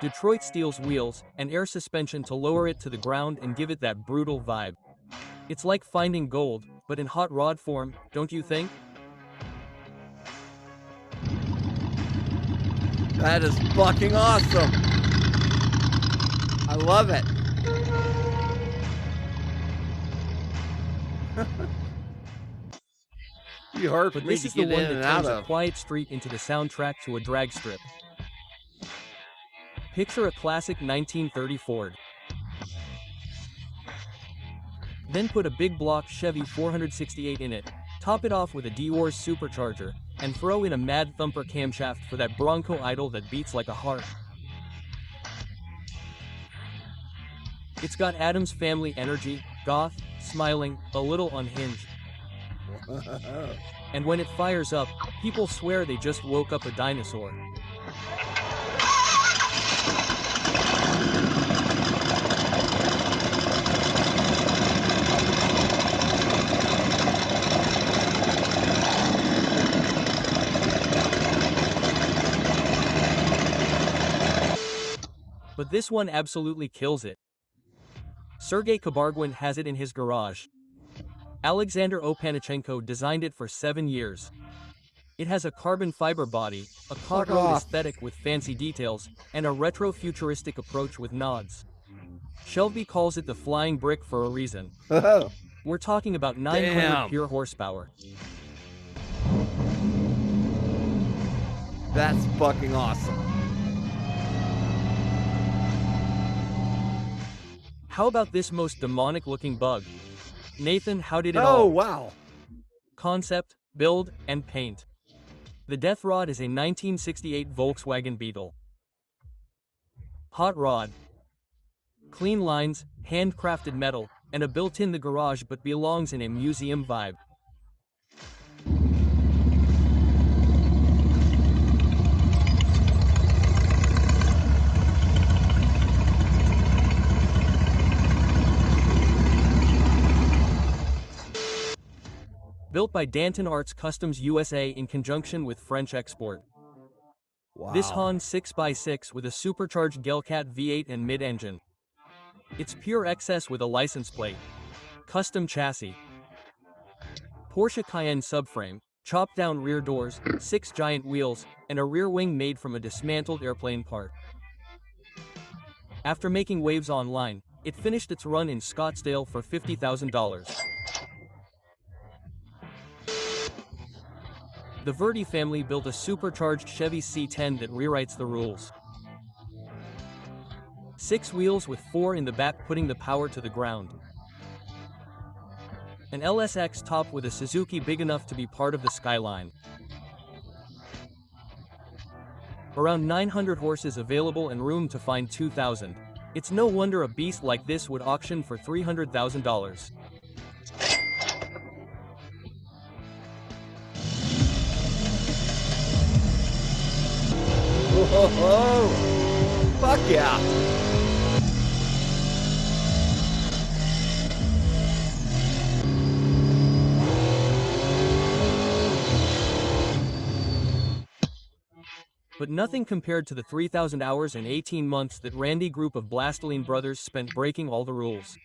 Detroit Steel's wheels and air suspension to lower it to the ground and give it that brutal vibe. It's like finding gold, but in hot rod form, don't you think? That is fucking awesome. I love it. You hard for But me this to is the get one in and that out turns a of. quiet street into the soundtrack to a drag strip. Picture a classic 1930 Ford. Then put a big block Chevy 468 in it, top it off with a D-Wars supercharger, and throw in a Mad Thumper camshaft for that Bronco idol that beats like a heart. It's got Addams Family energy, goth, smiling, a little unhinged. And when it fires up, people swear they just woke up a dinosaur. But this one absolutely kills it. Sergei Kabargin has it in his garage. Alexander Opanichenko designed it for 7 years. It has a carbon fiber body, a hot rod off. aesthetic with fancy details, and a retro-futuristic approach with nods. Shelby calls it the flying brick for a reason. We're talking about 900 Damn. pure horsepower. That's fucking awesome. How about this most demonic-looking bug? Nathan, how did it Oh, all? wow. Concept, build, and paint. The Death Rod is a 1968 Volkswagen Beetle. Hot rod. Clean lines, handcrafted metal, and a built-in the garage but belongs in a museum vibe. Built by Danton Arts Customs USA in conjunction with French Export. This Han 6x6 with a supercharged Gelcat V8 and mid-engine. It's pure excess with a license plate. Custom chassis. Porsche Cayenne subframe, chopped down rear doors, 6 giant wheels, and a rear wing made from a dismantled airplane part. After making waves online, it finished its run in Scottsdale for $50,000. The Verdi family built a supercharged Chevy C10 that rewrites the rules. 6 wheels with 4 in the back putting the power to the ground. An LSX top with a Suzuki big enough to be part of the Skyline. Around 900 horses available and room to find 2,000. It's no wonder a beast like this would auction for $300,000. Whoa! Fuck yeah! But nothing compared to the 3,000 hours and 18 months that Randy group of Blasteline brothers spent breaking all the rules.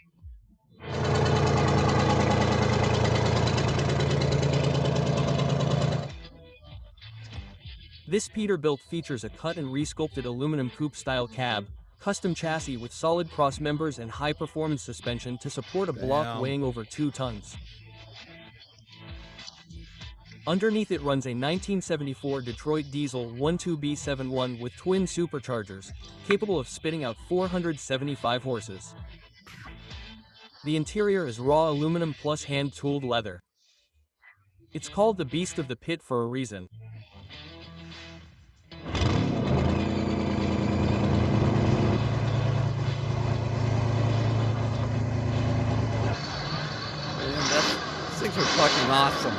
This Peterbilt features a cut and resculpted aluminum coupe-style cab, custom chassis with solid cross members and high-performance suspension to support a block Damn. weighing over 2 tons. Underneath it runs a 1974 Detroit diesel 12B71 with twin superchargers, capable of spitting out 475 horses. The interior is raw aluminum plus hand-tooled leather. It's called the Beast of the Pit for a reason. These things are fucking awesome.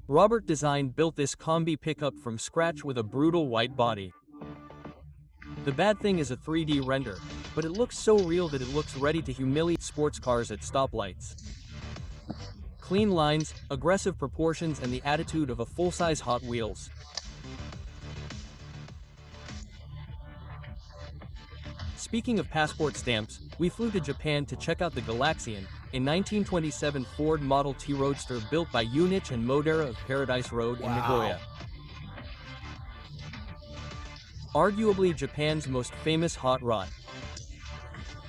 Robert Design built this combi pickup from scratch with a brutal white body. The bad thing is a 3D render, but it looks so real that it looks ready to humiliate sports cars at stoplights. Clean lines, aggressive proportions, and the attitude of a full-size Hot Wheels. Speaking of passport stamps, we flew to Japan to check out the Galaxian, a 1927 Ford Model T Roadster built by Unich and Modera of Paradise Road in Nagoya. Arguably Japan's most famous hot rod.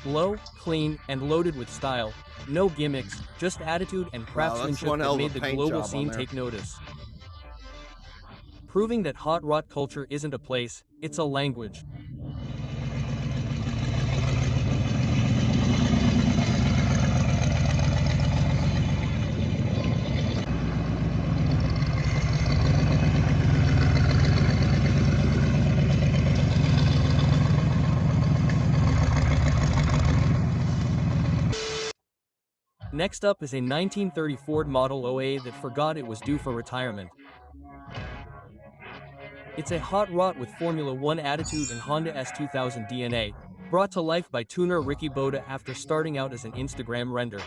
Low, clean, and loaded with style. No gimmicks, just attitude and craftsmanship one hell that of a made the paint global job on scene there. take notice. Proving that hot rod culture isn't a place, it's a language. Next up is a 1930 Ford Model OA that forgot it was due for retirement. It's a hot rod with Formula One attitude and Honda S2000 DNA, brought to life by tuner Ricky Boda after starting out as an Instagram render.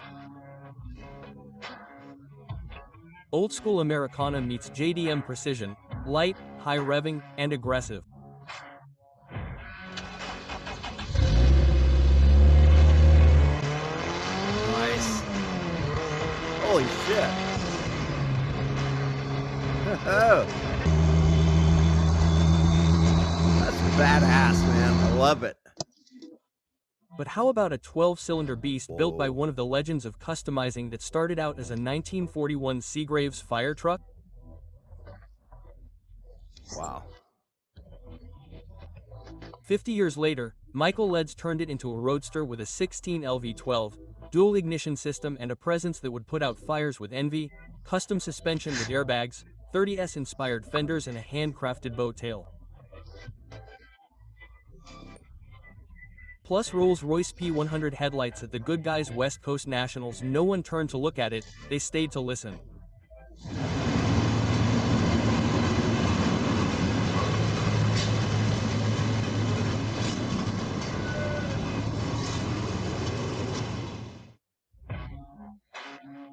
Old school Americana meets JDM precision, light, high revving, and aggressive. Holy shit. Oh. That's badass, man. I love it. But how about a 12-cylinder beast built by one of the legends of customizing that started out as a 1941 Seagraves fire truck? Wow. 50 years later, Michael Leeds turned it into a roadster with a 16 LV12, dual ignition system and a presence that would put out fires with envy, custom suspension with airbags, 30S-inspired fenders and a handcrafted bow tail. Plus Rolls-Royce P100 headlights at the good guys West Coast Nationals. No one turned to look at it, they stayed to listen.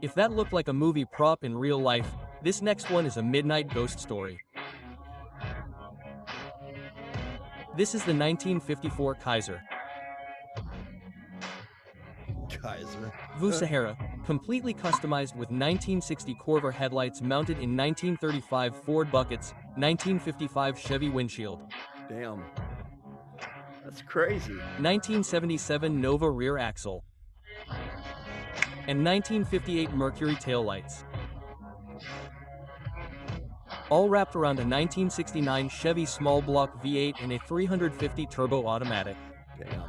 If that looked like a movie prop in real life, this next one is a midnight ghost story. This is the 1954 Kaiser. Vu Sahara, completely customized with 1960 Corvair headlights mounted in 1935 Ford buckets, 1955 Chevy windshield. Damn. That's crazy. 1977 Nova rear axle. And 1958 Mercury taillights. All wrapped around a 1969 Chevy small block V8 and a 350 turbo automatic. Damn.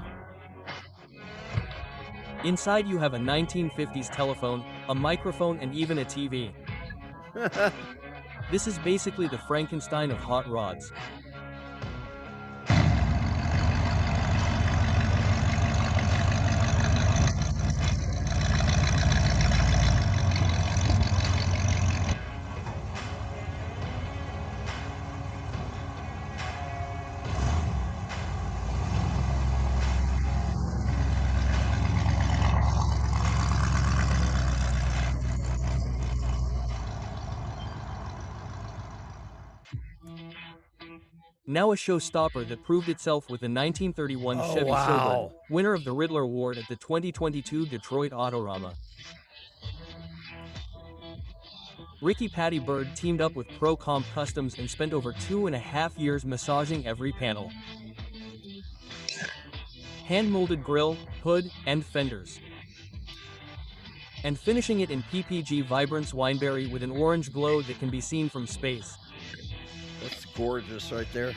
Inside you have a 1950s telephone, a microphone and even a TV. This is basically the Frankenstein of hot rods. Now a showstopper that proved itself with the 1931 Chevy Silver, winner of the Riddler Award at the 2022 Detroit Autorama. Ricky Patty Bird teamed up with Pro Comp Customs and spent over 2.5 years massaging every panel. Hand-molded grille, hood, and fenders. And finishing it in PPG Vibrance Wineberry with an orange glow that can be seen from space. That's gorgeous right there.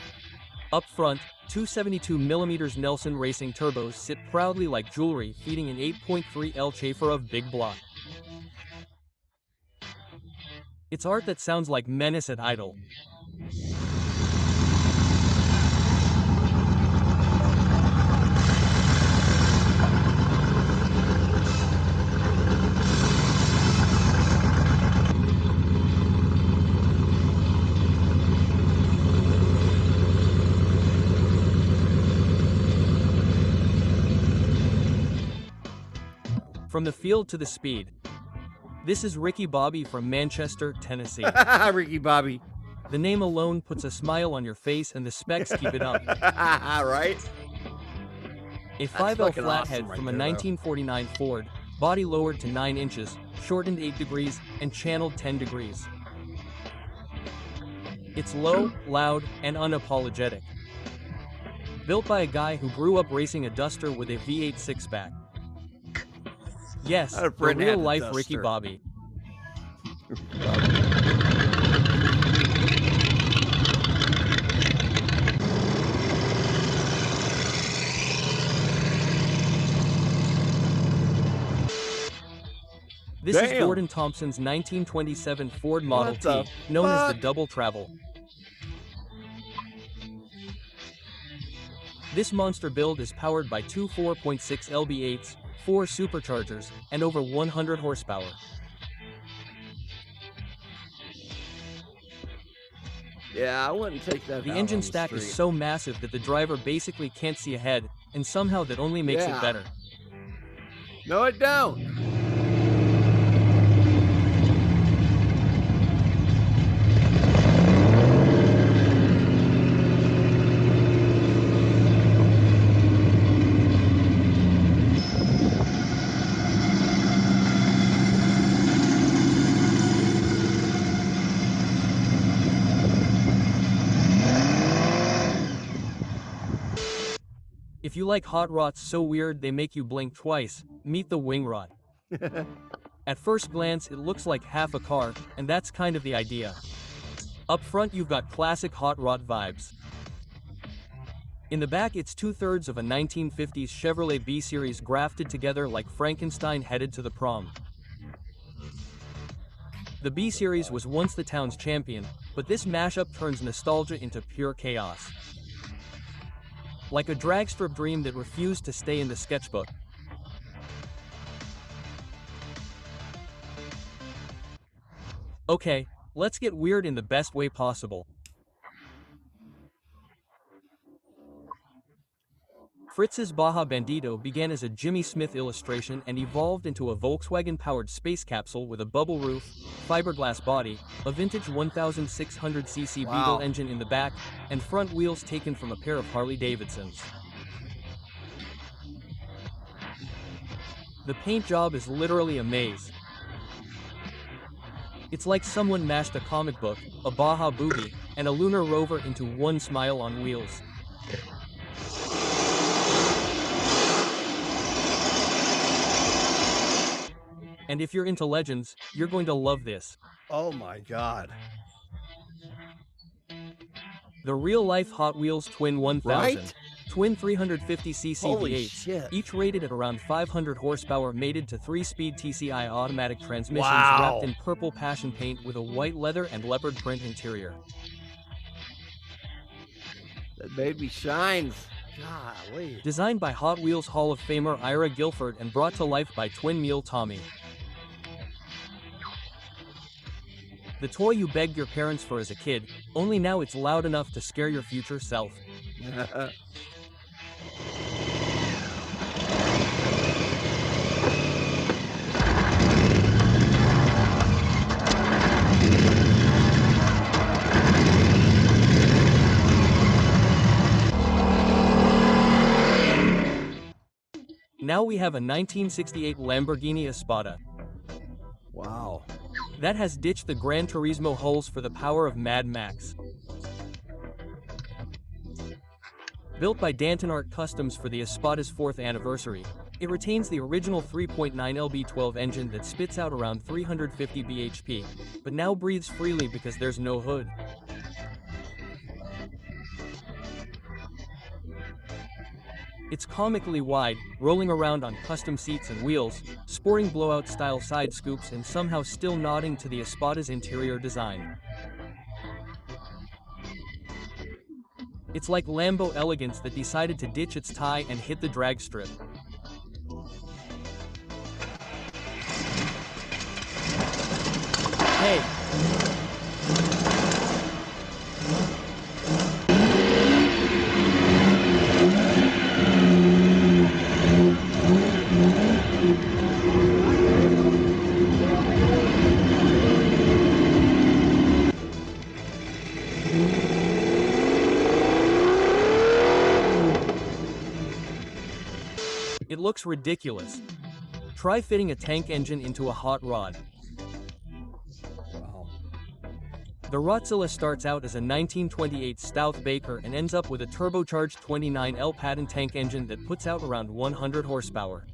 Up front, 272mm Nelson Racing turbos sit proudly like jewelry, feeding an 8.3L Chafer of Big Block. It's art that sounds like Menace at Idle. From the field to the speed. This is Ricky Bobby from Manchester, Tennessee. Ricky Bobby. The name alone puts a smile on your face and the specs keep it up. Right? A 5L flathead from a 1949 Ford, body lowered to 9 inches, shortened 8 degrees, and channeled 10 degrees. It's low, loud, and unapologetic. Built by a guy who grew up racing a Duster with a V8 six-pack. Yes, the real-life Ricky Bobby. This is Gordon Thompson's 1927 Ford Model T, known as the Double Travel. This monster build is powered by two 4.6 LB8s, 4 superchargers, and over 100 horsepower. Yeah, I wouldn't take that. The engine stack is so massive that the driver basically can't see ahead, and somehow that only makes it better. No, it don't. If you like hot rods so weird they make you blink twice, meet the wing rod. At first glance, it looks like half a car, and that's kind of the idea. Up front, you've got classic hot rod vibes. In the back, it's 2/3 of a 1950s Chevrolet B-Series grafted together like Frankenstein headed to the prom. The B-Series was once the town's champion, but this mashup turns nostalgia into pure chaos. Like a dragstrip dream that refused to stay in the sketchbook. Okay, let's get weird in the best way possible. Fritz's Baja Bandito began as a Jimmy Smith illustration and evolved into a Volkswagen-powered space capsule with a bubble roof, fiberglass body, a vintage 1600cc Beetle engine in the back, and front wheels taken from a pair of Harley-Davidsons. The paint job is literally a maze. It's like someone mashed a comic book, a Baja Boogie, and a lunar rover into one smile on wheels. And if you're into legends, you're going to love this. Oh my God. The real-life Hot Wheels Twin 1000. Right? Twin 350cc Holy V8s, shit. each rated at around 500 horsepower, mated to 3-speed TCI automatic transmissions Wow. wrapped in purple passion paint with a white leather and leopard print interior. That baby shines. Golly. Designed by Hot Wheels Hall of Famer Ira Gilford and brought to life by Twin Mule Tommy. The toy you begged your parents for as a kid, only now it's loud enough to scare your future self. Now we have a 1968 Lamborghini Espada. Wow. That has ditched the Gran Turismo hulls for the power of Mad Max. Built by Danton Art Customs for the Espada's 4th anniversary, it retains the original 3.9 LB12 engine that spits out around 350 bhp, but now breathes freely because there's no hood. It's comically wide, rolling around on custom seats and wheels, sporting blowout-style side scoops and somehow still nodding to the Espada's interior design. It's like Lambo elegance that decided to ditch its tie and hit the drag strip. Hey! It looks ridiculous. Try fitting a tank engine into a hot rod. Wow. The Rotzilla starts out as a 1928 Stouth Baker and ends up with a turbocharged 29L Patton tank engine that puts out around 100 horsepower.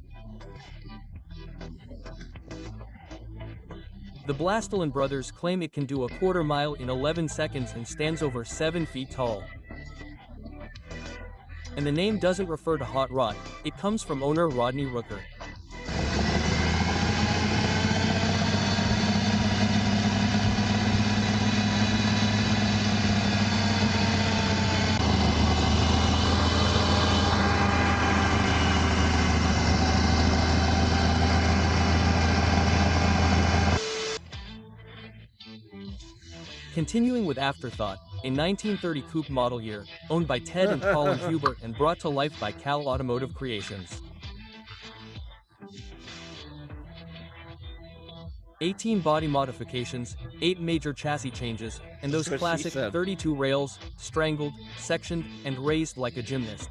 The Blastelin brothers claim it can do a quarter mile in 11 seconds and stands over 7 feet tall. And the name doesn't refer to hot rod, it comes from owner Rodney Rooker. Continuing with Afterthought, a 1930 coupe model year, owned by Ted and Colin Hubert and brought to life by Cal Automotive Creations. 18 body modifications, 8 major chassis changes, and those That's what she classic said. 32 rails, strangled, sectioned, and raised like a gymnast.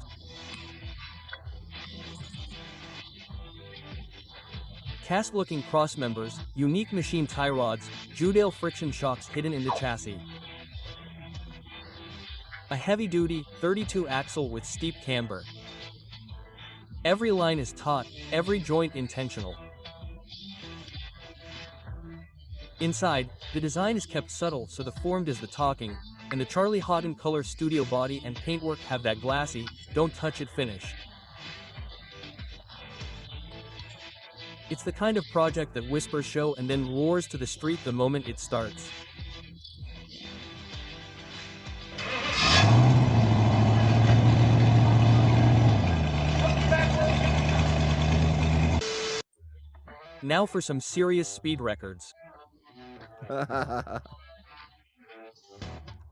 Cast-looking cross members, unique machine tie rods, Judale friction shocks hidden in the chassis. A heavy-duty, 32 axle with steep camber. Every line is taut, every joint intentional. Inside, the design is kept subtle so the form does the talking, and the Charlie Houghton color studio body and paintwork have that glassy, don't touch it finish. It's the kind of project that whispers show and then roars to the street the moment it starts. Now for some serious speed records.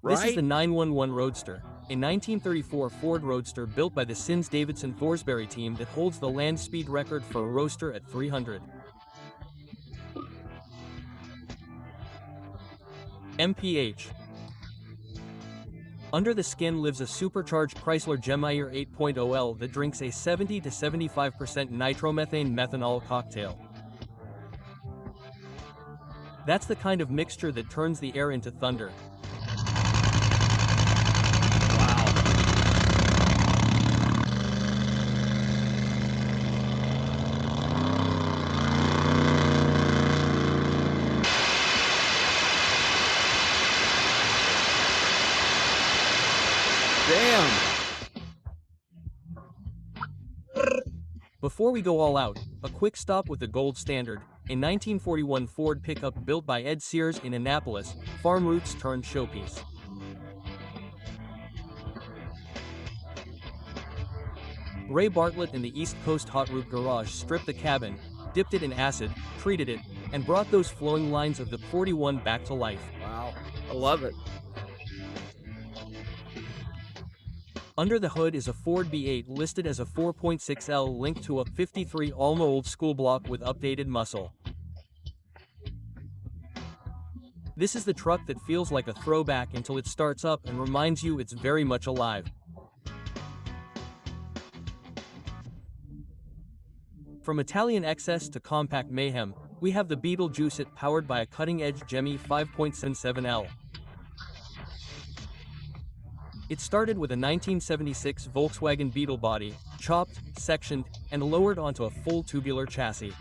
This is the 911 Roadster, a 1934 Ford Roadster built by the Sims-Davidson Thorsberry team that holds the land speed record for a roadster at 300 mph. Under the skin lives a supercharged Chrysler Gemire 8.0L that drinks a 70 to 75% nitromethane methanol cocktail. That's the kind of mixture that turns the air into thunder. Damn. Before we go all out, a quick stop with the gold standard, a 1941 Ford pickup built by Ed Sears in Annapolis, farm roots turned showpiece. Ray Bartlett in the East Coast Hot Rod Garage stripped the cabin, dipped it in acid, treated it, and brought those flowing lines of the 41 back to life. Wow, I love it. Under the hood is a Ford B8 listed as a 4.6L linked to a 53 Alma old school block with updated muscle. This is the truck that feels like a throwback until it starts up and reminds you it's very much alive. From Italian excess to compact mayhem, we have the Beetlejuice It powered by a cutting-edge Gemmy 5.77L. It started with a 1976 Volkswagen Beetle body, chopped, sectioned, and lowered onto a full tubular chassis.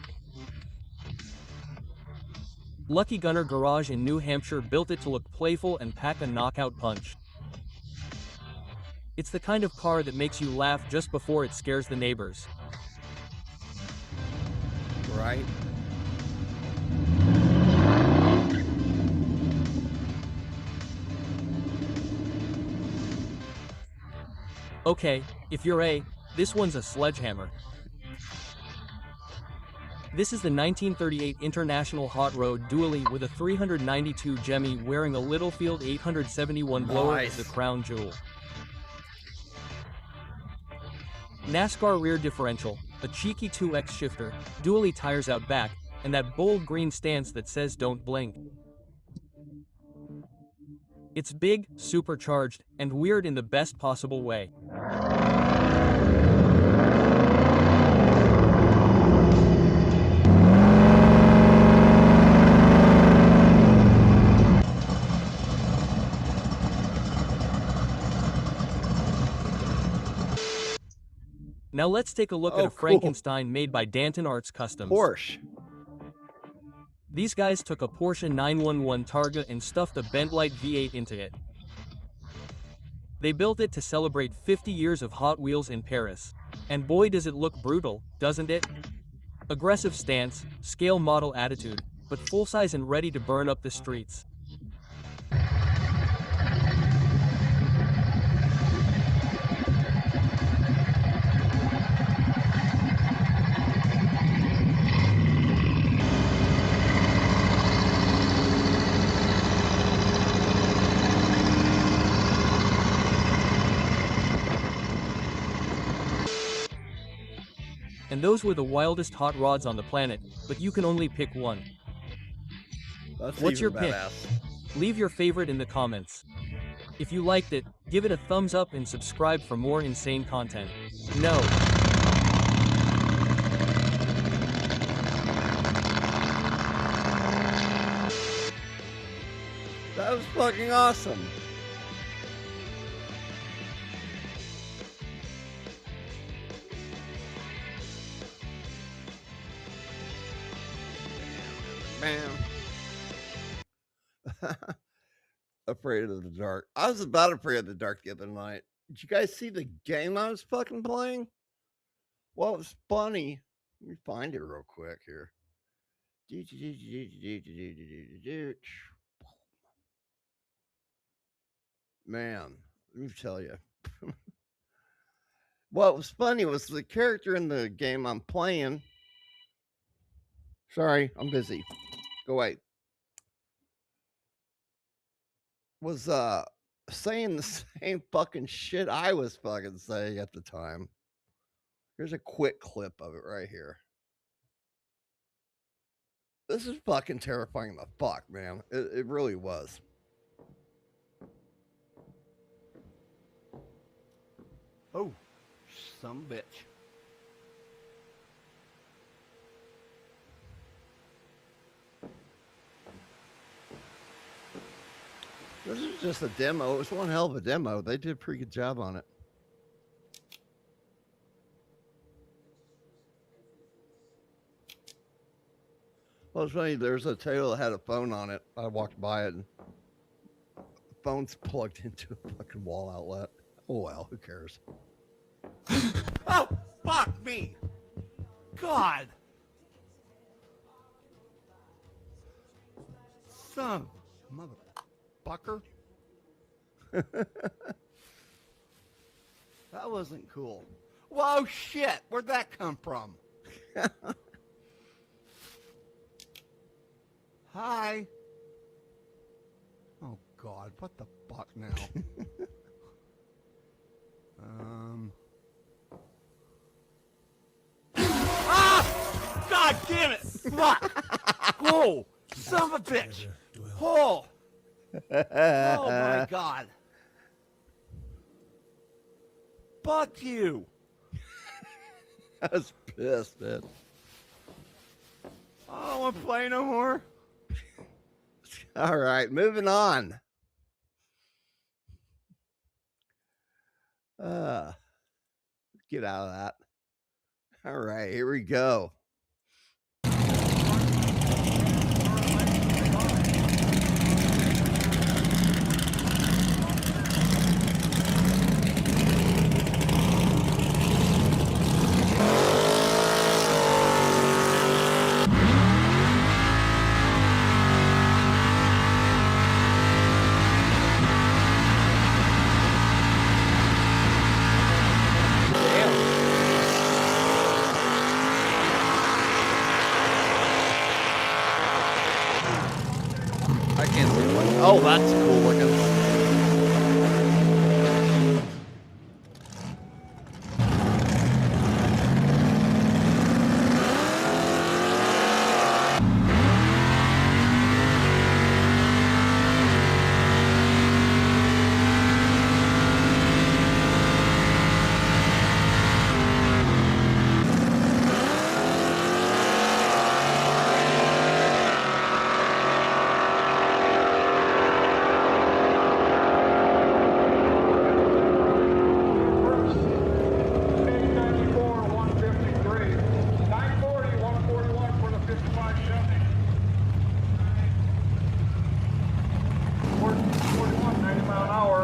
Lucky Gunner Garage in New Hampshire built it to look playful and pack a knockout punch. It's the kind of car that makes you laugh just before it scares the neighbors. Right. Okay, if you're this one's a sledgehammer. This is the 1938 International Hot Rod Dually with a 392 Gemmy wearing a Littlefield 871 blower as the crown jewel. NASCAR rear differential, a cheeky 2X shifter, Dually tires out back, and that bold green stance that says don't blink. It's big, supercharged, and weird in the best possible way. Now let's take a look at a Frankenstein made by Danton Arts Customs. Porsche. These guys took a Porsche 911 Targa and stuffed a Bentlite V8 into it. They built it to celebrate 50 years of Hot Wheels in Paris. And boy does it look brutal, doesn't it? Aggressive stance, scale model attitude, but full-size and ready to burn up the streets. And those were the wildest hot rods on the planet, but you can only pick one. What's your pick? Leave your favorite in the comments. If you liked it, give it a thumbs up and subscribe for more insane content. No. That was fucking awesome. man. Afraid of the dark. I was about afraid of the dark the other night. Did you guys see the game I was fucking playing? Well, it was funny. Let me find it real quick here. Man, let me tell you. What was funny was the character in the game I'm playing. Sorry, I'm busy. Go away. Was saying the same fucking shit I was fucking saying at the time. Here's a quick clip of it right here. This is fucking terrifying the fuck, man. It really was. Oh, some bitch. This is just a demo. It was one hell of a demo. They did a pretty good job on it. Well, it's funny. There's a tail that had a phone on it. I walked by it, and the phone's plugged into a fucking wall outlet. Oh, well, who cares? Oh, fuck me! God! Son of a motherfucker. That wasn't cool. Whoa, shit! Where'd that come from? Hi. Oh, God, what the fuck now? Ah! God damn it! Fuck! Oh, son of a bitch! Oh! Oh my God! Fuck you! I was pissed, man. I don't want to play no more. All right, moving on. Get out of that. All right, here we go. I can't see one. Oh, that's cool looking.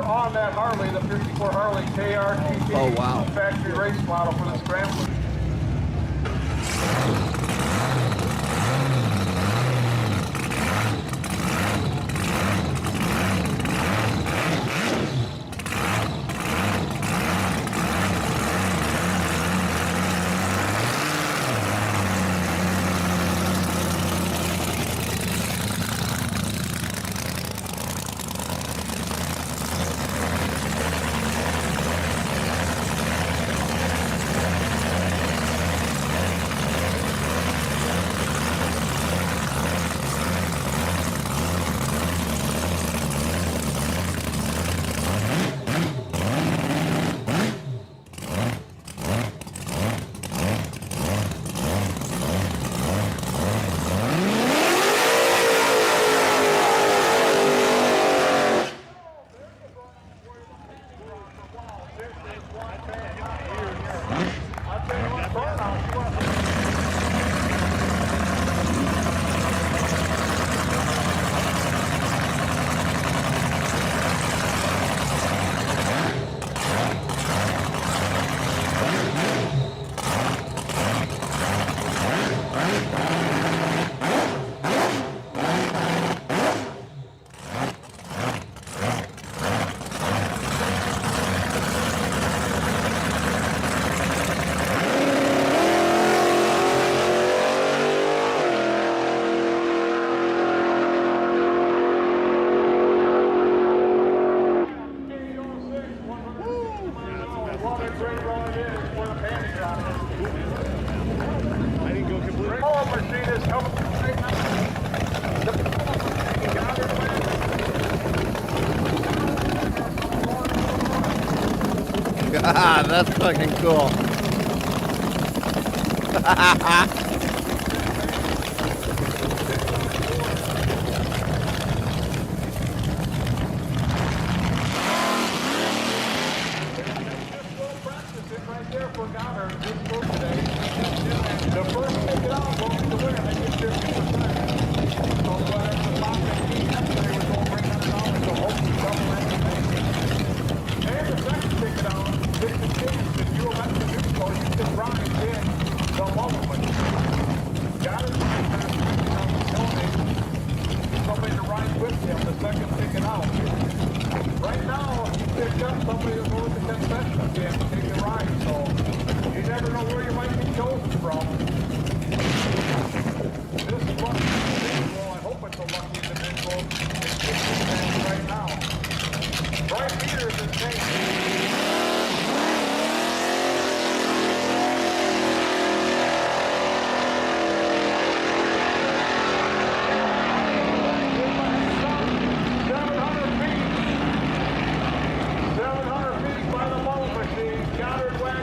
On that Harley, the 54 Harley KRTT. Oh, wow. Factory race model for the Scrambler. That's fucking cool. Somebody to ride with him, the second ticket out. Right now, he picked up somebody who's willing to confess again to take a ride, so you never know where you might be chosen from. This lucky individual, I hope it's a lucky individual, is kicking right now. Brian Peters is named. Goddard Wagon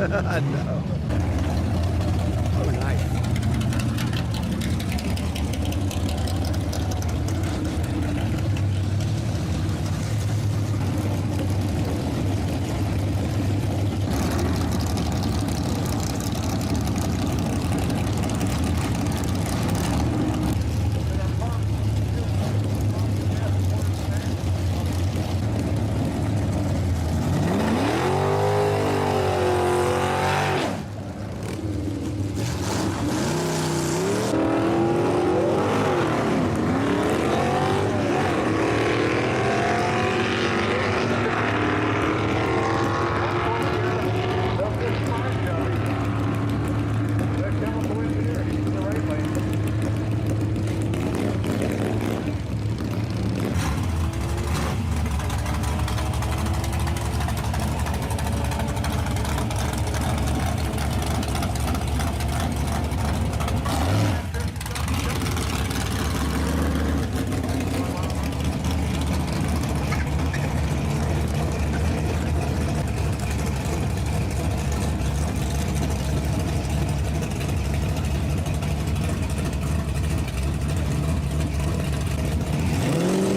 I know. Oh, nice.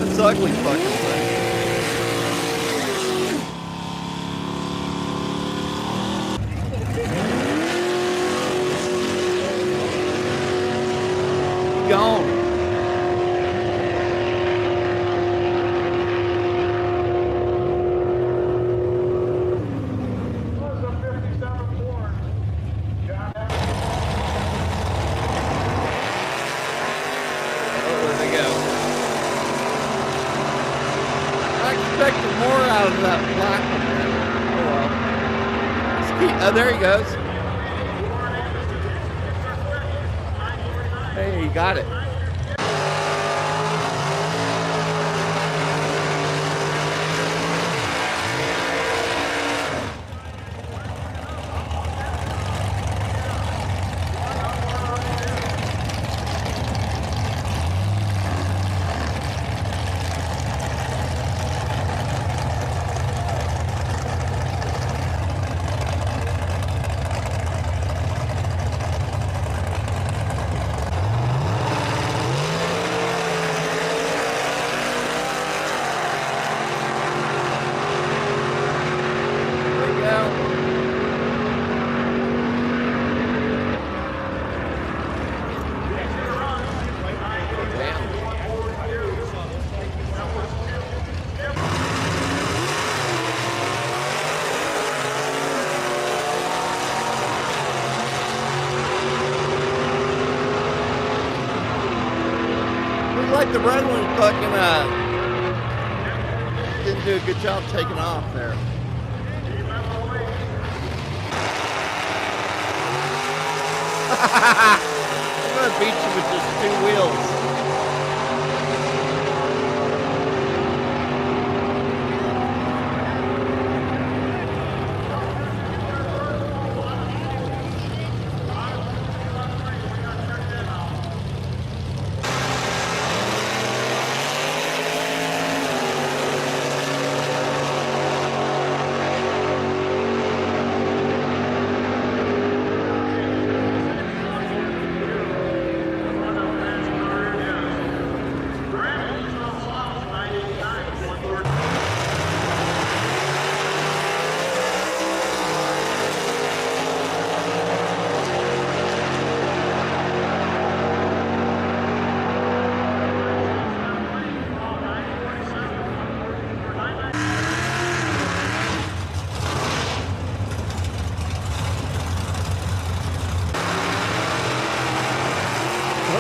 It's ugly fucking thing. Gone. Expected more out of that black one there. Oh well. Oh, there he goes. Hey, he got it. Like the red one fucking didn't do a good job taking off there. I'm gonna beat you with just 2 wheels.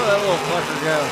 That little fucker goes.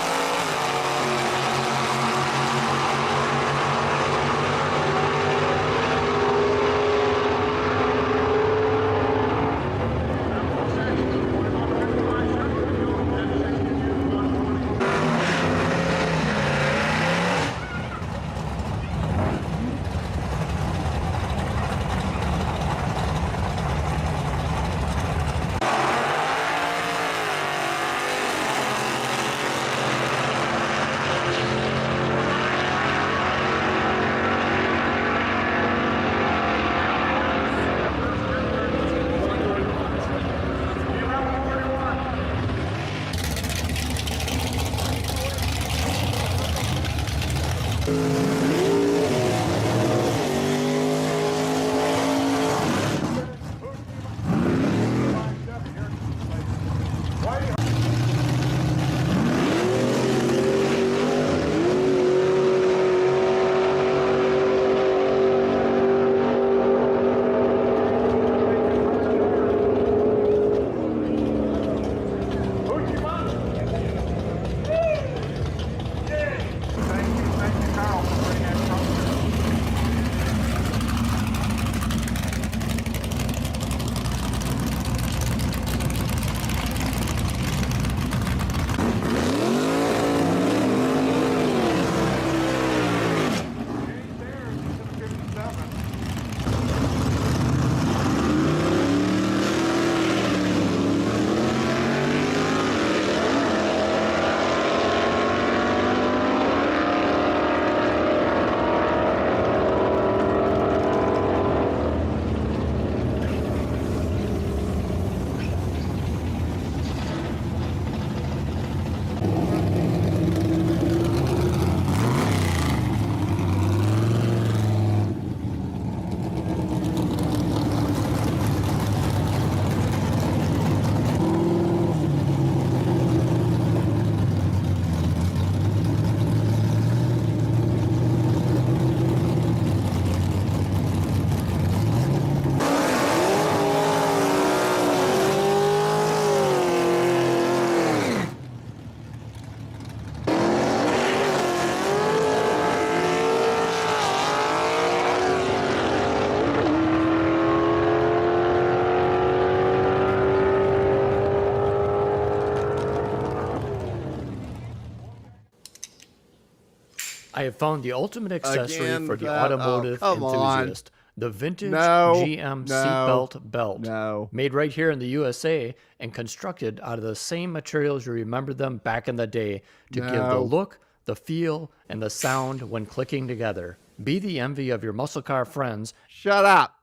I have found the ultimate accessory Again, for the that- oh, automotive come on. enthusiast. The vintage No, GM no, seatbelt belt. no. Made right here in the USA and constructed out of the same materials you remember them back in the day to give the No. look, the feel, and the sound when clicking together. Be the envy of your muscle car friends. Shut up.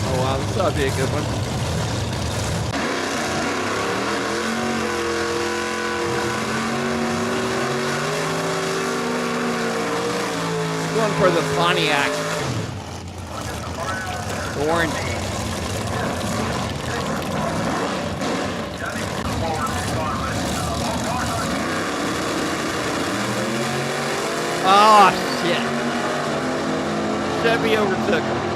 Oh wow, this ought to be a good one. Going for the Pontiac. Orange. Oh shit. Chevy overtook him.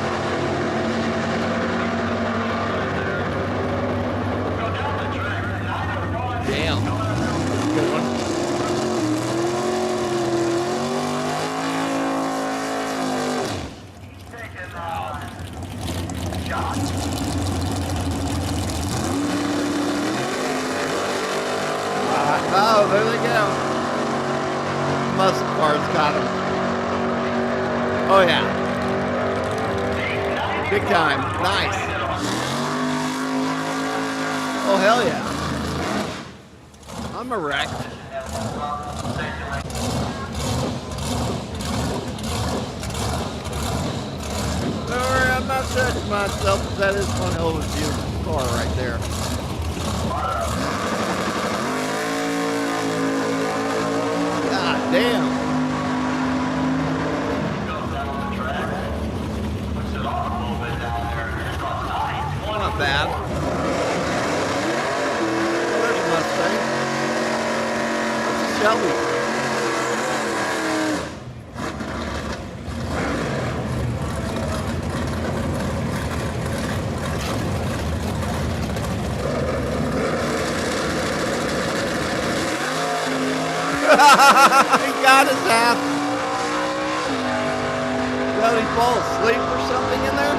Damn. Good one. Oh, there they go. Muscle cars got him. Oh yeah. Big time. Nice. Oh hell yeah. I'm erect. Don't worry, I'm not touching myself. That is one hell of a beautiful car right there. God damn. Not bad. Oh, there's a Mustang. That's a Shelby. He got his half. Did he fall asleep or something in there?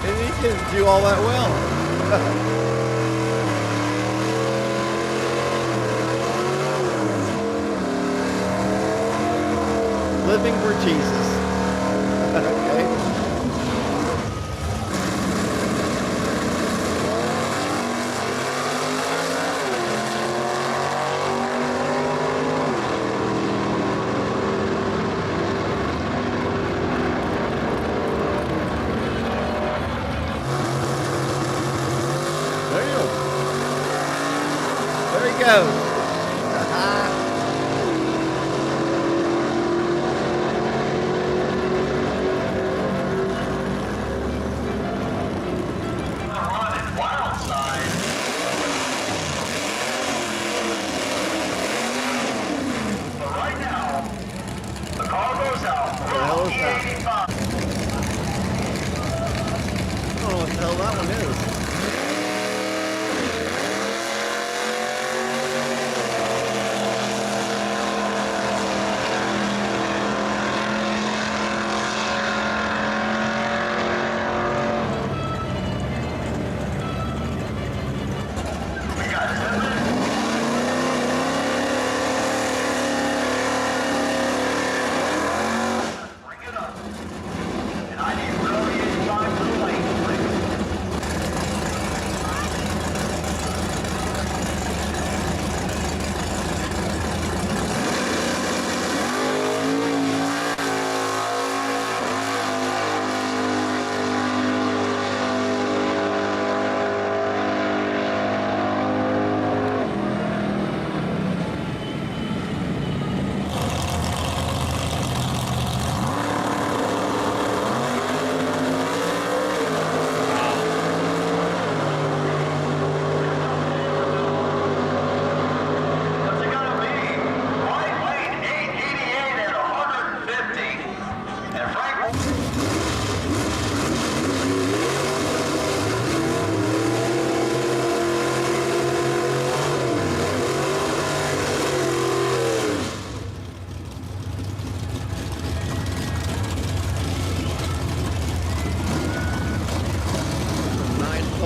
And he didn't do all that well. Living for Jesus. Okay. There he goes.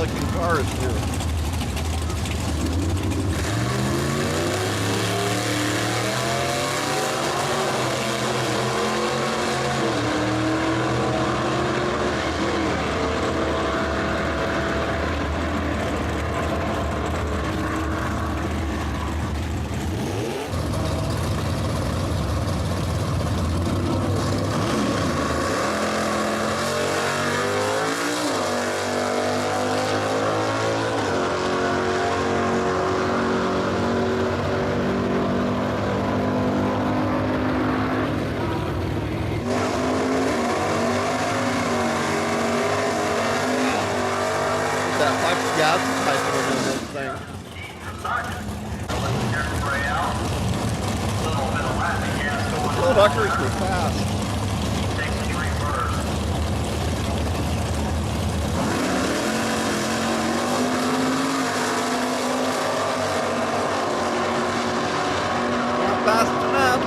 fucking cars here. That fucking gas pipe over in this thing. Little fuckers were fast. Not fast enough.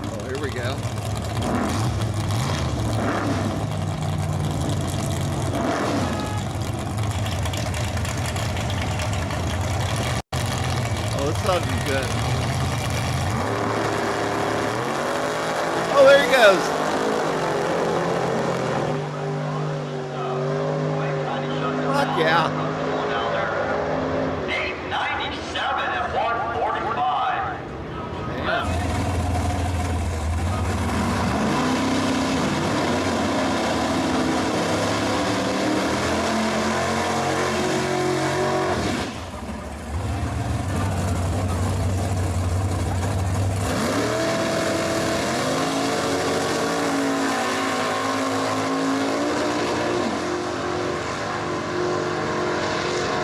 Oh, here we go. Oh, this ought to be good. Oh, there he goes. Fuck yeah. 897 at 145. Man.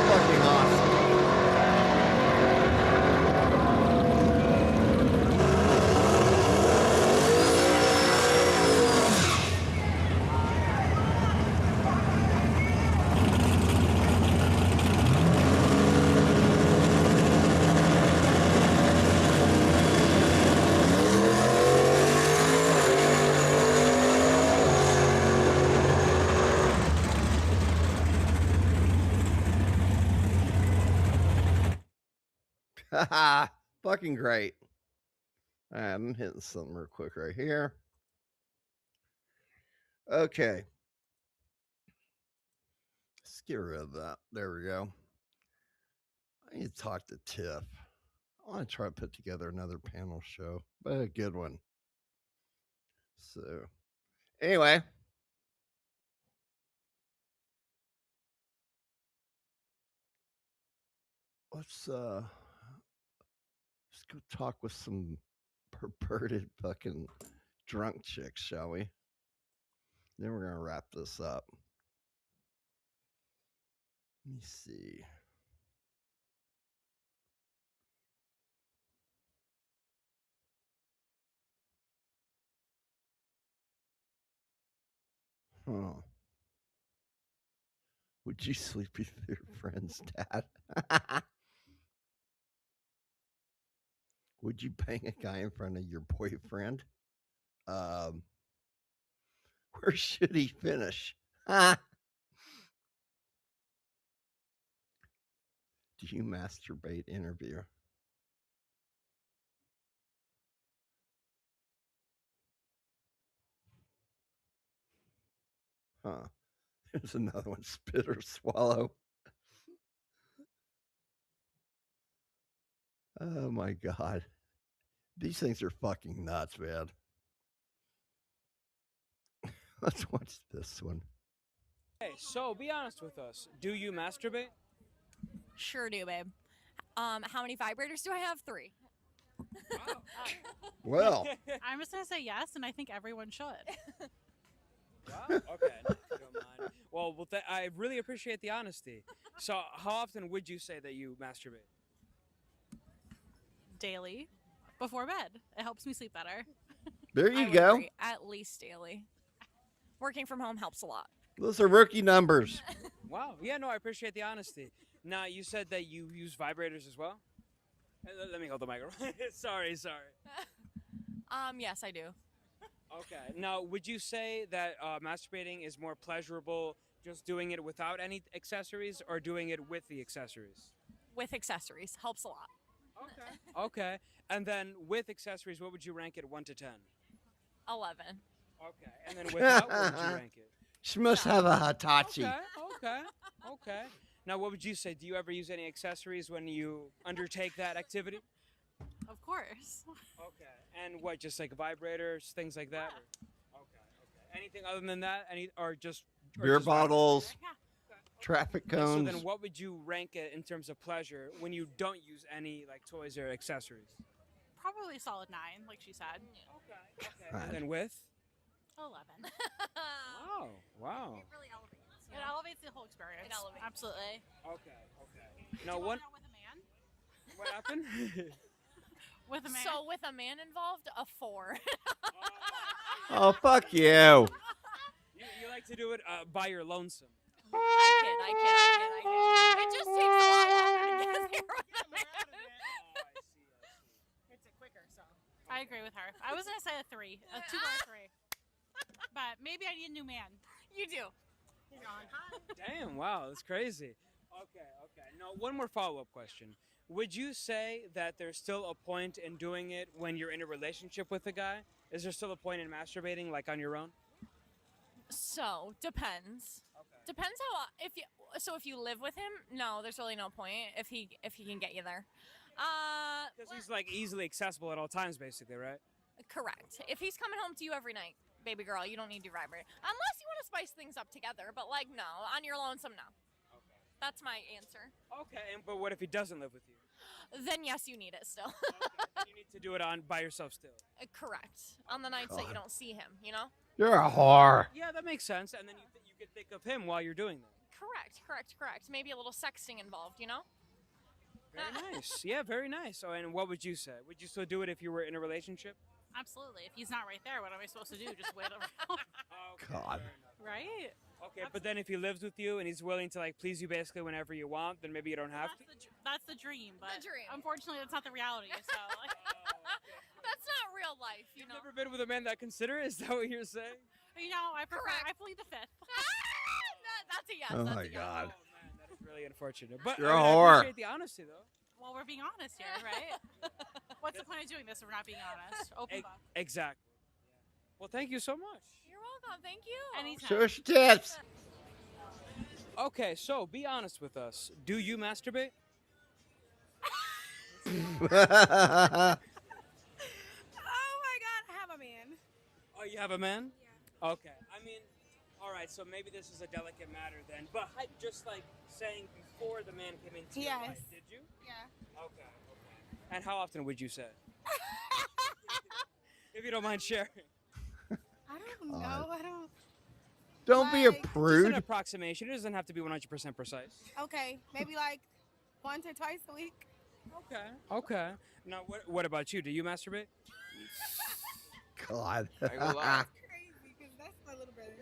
Fucking awesome. Haha, fucking great. All right, I'm hitting something real quick right here. Okay. Let's get rid of that. There we go. I need to talk to Tiff. I want to try to put together another panel show, but a good one. So, anyway. Let's go talk with some perverted fucking drunk chicks, shall we? Then we're gonna wrap this up. Let me see. Huh. Would you sleep with your friend's dad? Would you bang a guy in front of your boyfriend? Where should he finish? Do you masturbate interview? Huh. Here's another one. Spit or swallow. Oh my God. These things are fucking nuts, man. Let's watch this one. Hey, so be honest with us. Do you masturbate? Sure do, babe. How many vibrators do I have? 3. Well. I'm just gonna say yes, and I think everyone should. Wow. Okay. No, if you don't mind. Well, I really appreciate the honesty. So, how often would you say that you masturbate? Daily, before bed. It helps me sleep better. There I you would go. agree. At least daily. Working from home helps a lot. Those are rookie numbers. Wow. Yeah, no, I appreciate the honesty. Now, you said that you use vibrators as well? Let me hold the microphone. Sorry. Yes, I do. Okay. Now, would you say that masturbating is more pleasurable just doing it without any accessories or doing it with the accessories? With accessories. Helps a lot. Okay. And then with accessories, what would you rank it 1 to 10? 11. Okay. And then without, what would you rank it? She must have a Hitachi. Okay. Now, what would you say? Do you ever use any accessories when you undertake that activity? Of course. Okay. And what, just like vibrators, things like that? Or- Okay. Anything other than that? Or just Beer just bottles, traffic So cones. then what would you rank it in terms of pleasure when you don't use any like toys or accessories? Probably a solid 9, like she said. Okay. And then with? 11. Wow. It really elevates. It elevates the whole experience. It elevates. Absolutely. Okay. Now, what? With a man? What happened? With a man? So with a man involved, a 4. Oh, fuck you. You like to do it by your lonesome. I kid. It just takes a lot longer to get there with a man. It's quicker, so. I agree with her. I was going to say a 3. A 2 or a 3. But maybe I need a new man. You do. He's on. Hi. Damn, wow, that's crazy. Okay. Now, one more follow-up question. Would you say that there's still a point in doing it when you're in a relationship with a guy? Is there still a point in masturbating, like on your own? So, depends. Depends how if you live with him, no, there's really no point if he can get you there. Because he's like easily accessible at all times, basically, right? Correct. If he's coming home to you every night, baby girl, you don't need to vibrate. Unless you want to spice things up together, but like no, on your lonesome, no. Okay. That's my answer. Okay, but what if he doesn't live with you? Then yes, you need it still. You need to do it by yourself still. Correct. On the nights that you don't see him, you know? You're a whore. Yeah, that makes sense. And then you can think of him while you're doing that. Correct. Maybe a little sexting involved, you know? Very nice. Yeah, very nice. So, and what would you say? Would you still do it if you were in a relationship? Absolutely. If he's not right there, what am I supposed to do? Just wait around. God. Right? Okay, but then if he lives with you and he's willing to like please you basically whenever you want, then maybe you don't have to. That's the dream, but unfortunately, that's not the reality. So, that's not real life, you know. Never been with a man that considerate? Is that what you're saying? You know, I plead the 5th. That's a yes. Oh that's my a yes. God. Oh man, that is really unfortunate. But You're a I whore. appreciate the honesty though. Well, we're being honest here, right? What's the point of doing this if we're not being honest? Open book. Exactly. Well, thank you so much. You're welcome. Thank you. Anytime. Show us your tits. Okay, so be honest with us. Do you masturbate? Oh my God, I have a man. Oh, you have a man? Yeah. Okay. I mean, all right. So maybe this is a delicate matter then. But just like saying before the man came into your life, did you? Yeah. Okay. And how often would you say? If you don't mind sharing. I don't know. I don't. Don't be a Like- Just prude. an approximation. It doesn't have to be 100% precise. Okay, maybe like once or twice a week. Okay. Now, what about you? Do you masturbate? God. I ain't gonna lie. Crazy, because that's my little brother.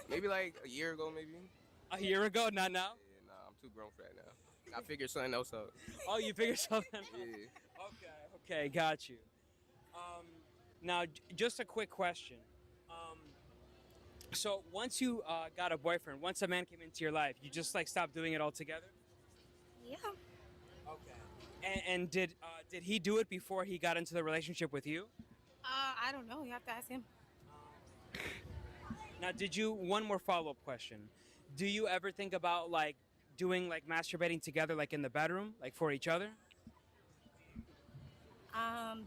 Maybe like a year ago, maybe. A year ago? Not now? Yeah, nah, I'm too grown for that now. I figured something else out. Oh, you figured something out? Yeah. Okay, got you. Now, just a quick question. So once you got a boyfriend, once a man came into your life, you just like stopped doing it altogether? Yeah. Okay. And did he do it before he got into the relationship with you? I don't know. You have to ask him. Now, one more follow-up question. Do you ever think about, like, doing, like, masturbating together, like, in the bedroom, like, for each other?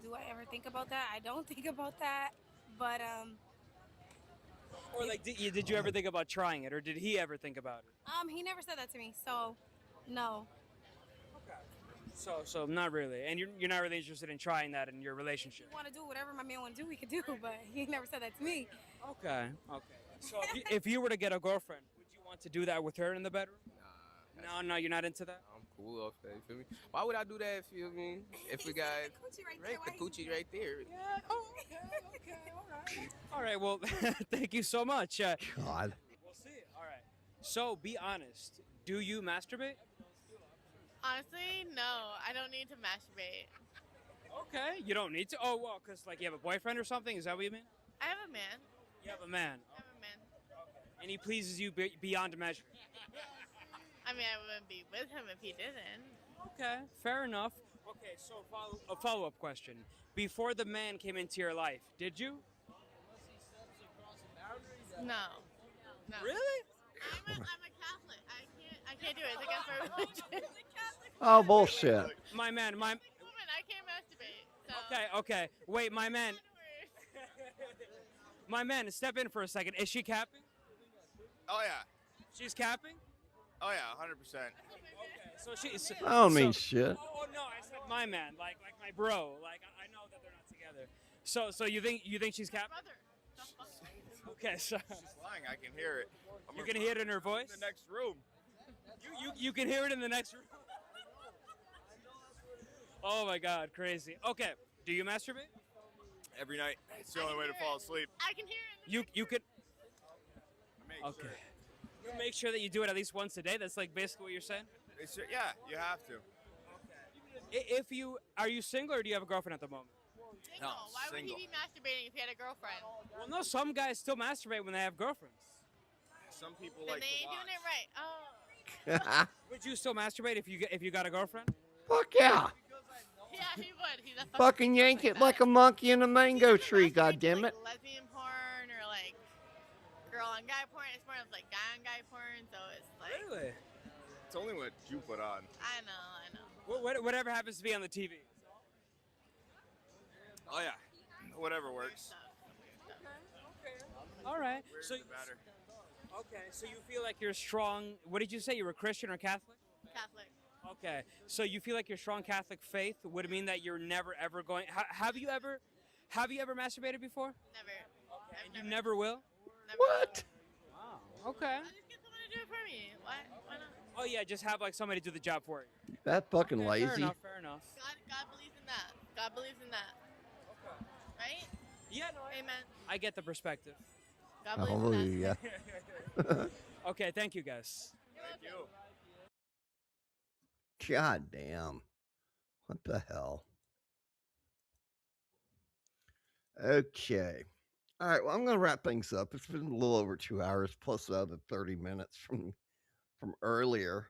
Do I ever think about that? I don't think about that, but Or, like, did you ever think about trying it, or did he ever think about it? he never said that to me, so no. So not really. And you're not really interested in trying that in your relationship? Want to do whatever my man want to do, we could do, but he never said that to me. Okay. So if you were to get a girlfriend, would you want to do that with her in the bedroom? No, you're not into that? I'm cool off that, you feel me? Why would I do that, feel me? If we got the coochie right there. Yeah, okay, all right. All right, well, thank you so much. God. We'll see. All right. So, be honest. Do you masturbate? Honestly, no. I don't need to masturbate. Okay, you don't need to? Oh, well, because, like, you have a boyfriend or something? Is that what you mean? I have a man. You have a man. I have a man. And he pleases you beyond measure? I mean, I wouldn't be with him if he didn't. Okay, fair enough. Okay, so a follow-up question. Before the man came into your life, did you? No. Really? I'm a Catholic. I can't do it. It's against my religion. Oh, bullshit. My man, Woman, I can't masturbate. So. Okay. Wait, my man. My man, step in for a second. Is she capping? Oh yeah. She's capping? Oh yeah, 100%. Okay, so she's. I don't mean shit. Oh no, I said my man, like my bro. Like I know that they're not together. So you think she's capping? Okay, so. She's lying. I can hear it. You can hear it in her voice? In the next room. You can hear it in the next room. Oh my God, crazy. Okay, do you masturbate? Every night. It's the only way to fall asleep. I can hear it. You could. Make sure. You make sure that you do it at least once a day. That's like basically what you're saying. Yeah, you have to. Are you single or do you have a girlfriend at the moment? Single. Why would he be masturbating if he had a girlfriend? Well, no, some guys still masturbate when they have girlfriends. Some people then like they to ain't watch. doing it right. Oh. Would you still masturbate if you got a girlfriend? Fuck yeah. Yeah, he would. He's a Fucking yank it like a monkey in a mango tree, goddammit. lesbian porn or like girl on guy porn. It's more of like guy on guy porn, so it's like. Really? It's only what you put on. I know. Whatever happens to be on the TV. Oh yeah. Whatever works. All right. So better. Okay, so you feel like you're strong. What did you say? You were Christian or Catholic? Catholic. Okay, so you feel like your strong Catholic faith would mean that you're never ever going. Have you ever masturbated before? Never. Okay. And you never will? Never. What? Wow. Okay. I'll just get someone to do it for me. Why not? Oh yeah, just have like somebody do the job for you. That fucking Okay, lazy. Fair enough. Fair enough. God believes in that. God believes in that. Right? Yeah. No, Amen. I get the perspective. God believes in that. Hallelujah. Okay, thank you guys. Thank you. God damn. What the hell? Okay. All right, well, I'm going to wrap things up. It's been a little over 2 hours plus the other 30 minutes from earlier.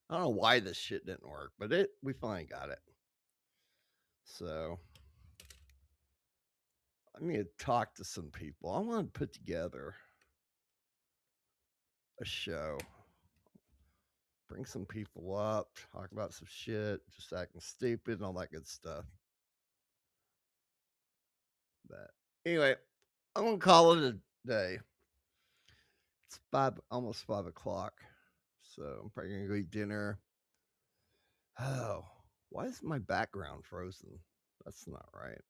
I don't know why this shit didn't work, but we finally got it. So I need to talk to some people. I want to put together a show. Bring some people up, talk about some shit, just acting stupid and all that good stuff. But anyway, I'm gonna call it a day. It's almost 5 o'clock. So I'm probably gonna go eat dinner. Oh, why is my background frozen? That's not right.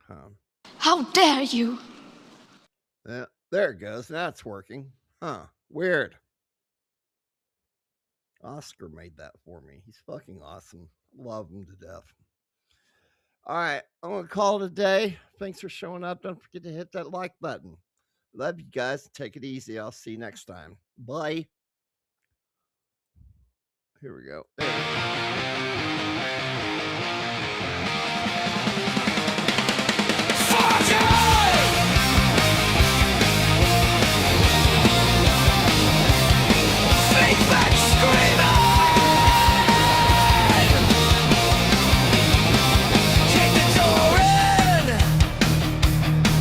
Huh. How dare you? Yeah, there it goes. Now it's working. Huh. Weird. Oscar made that for me. He's fucking awesome. Love him to death. All right. I'm going to call it a day. Thanks for showing up. Don't forget to hit that like button. Love you guys. Take it easy. I'll see you next time. Bye. Here we go. There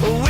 we We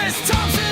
Chris Thompson.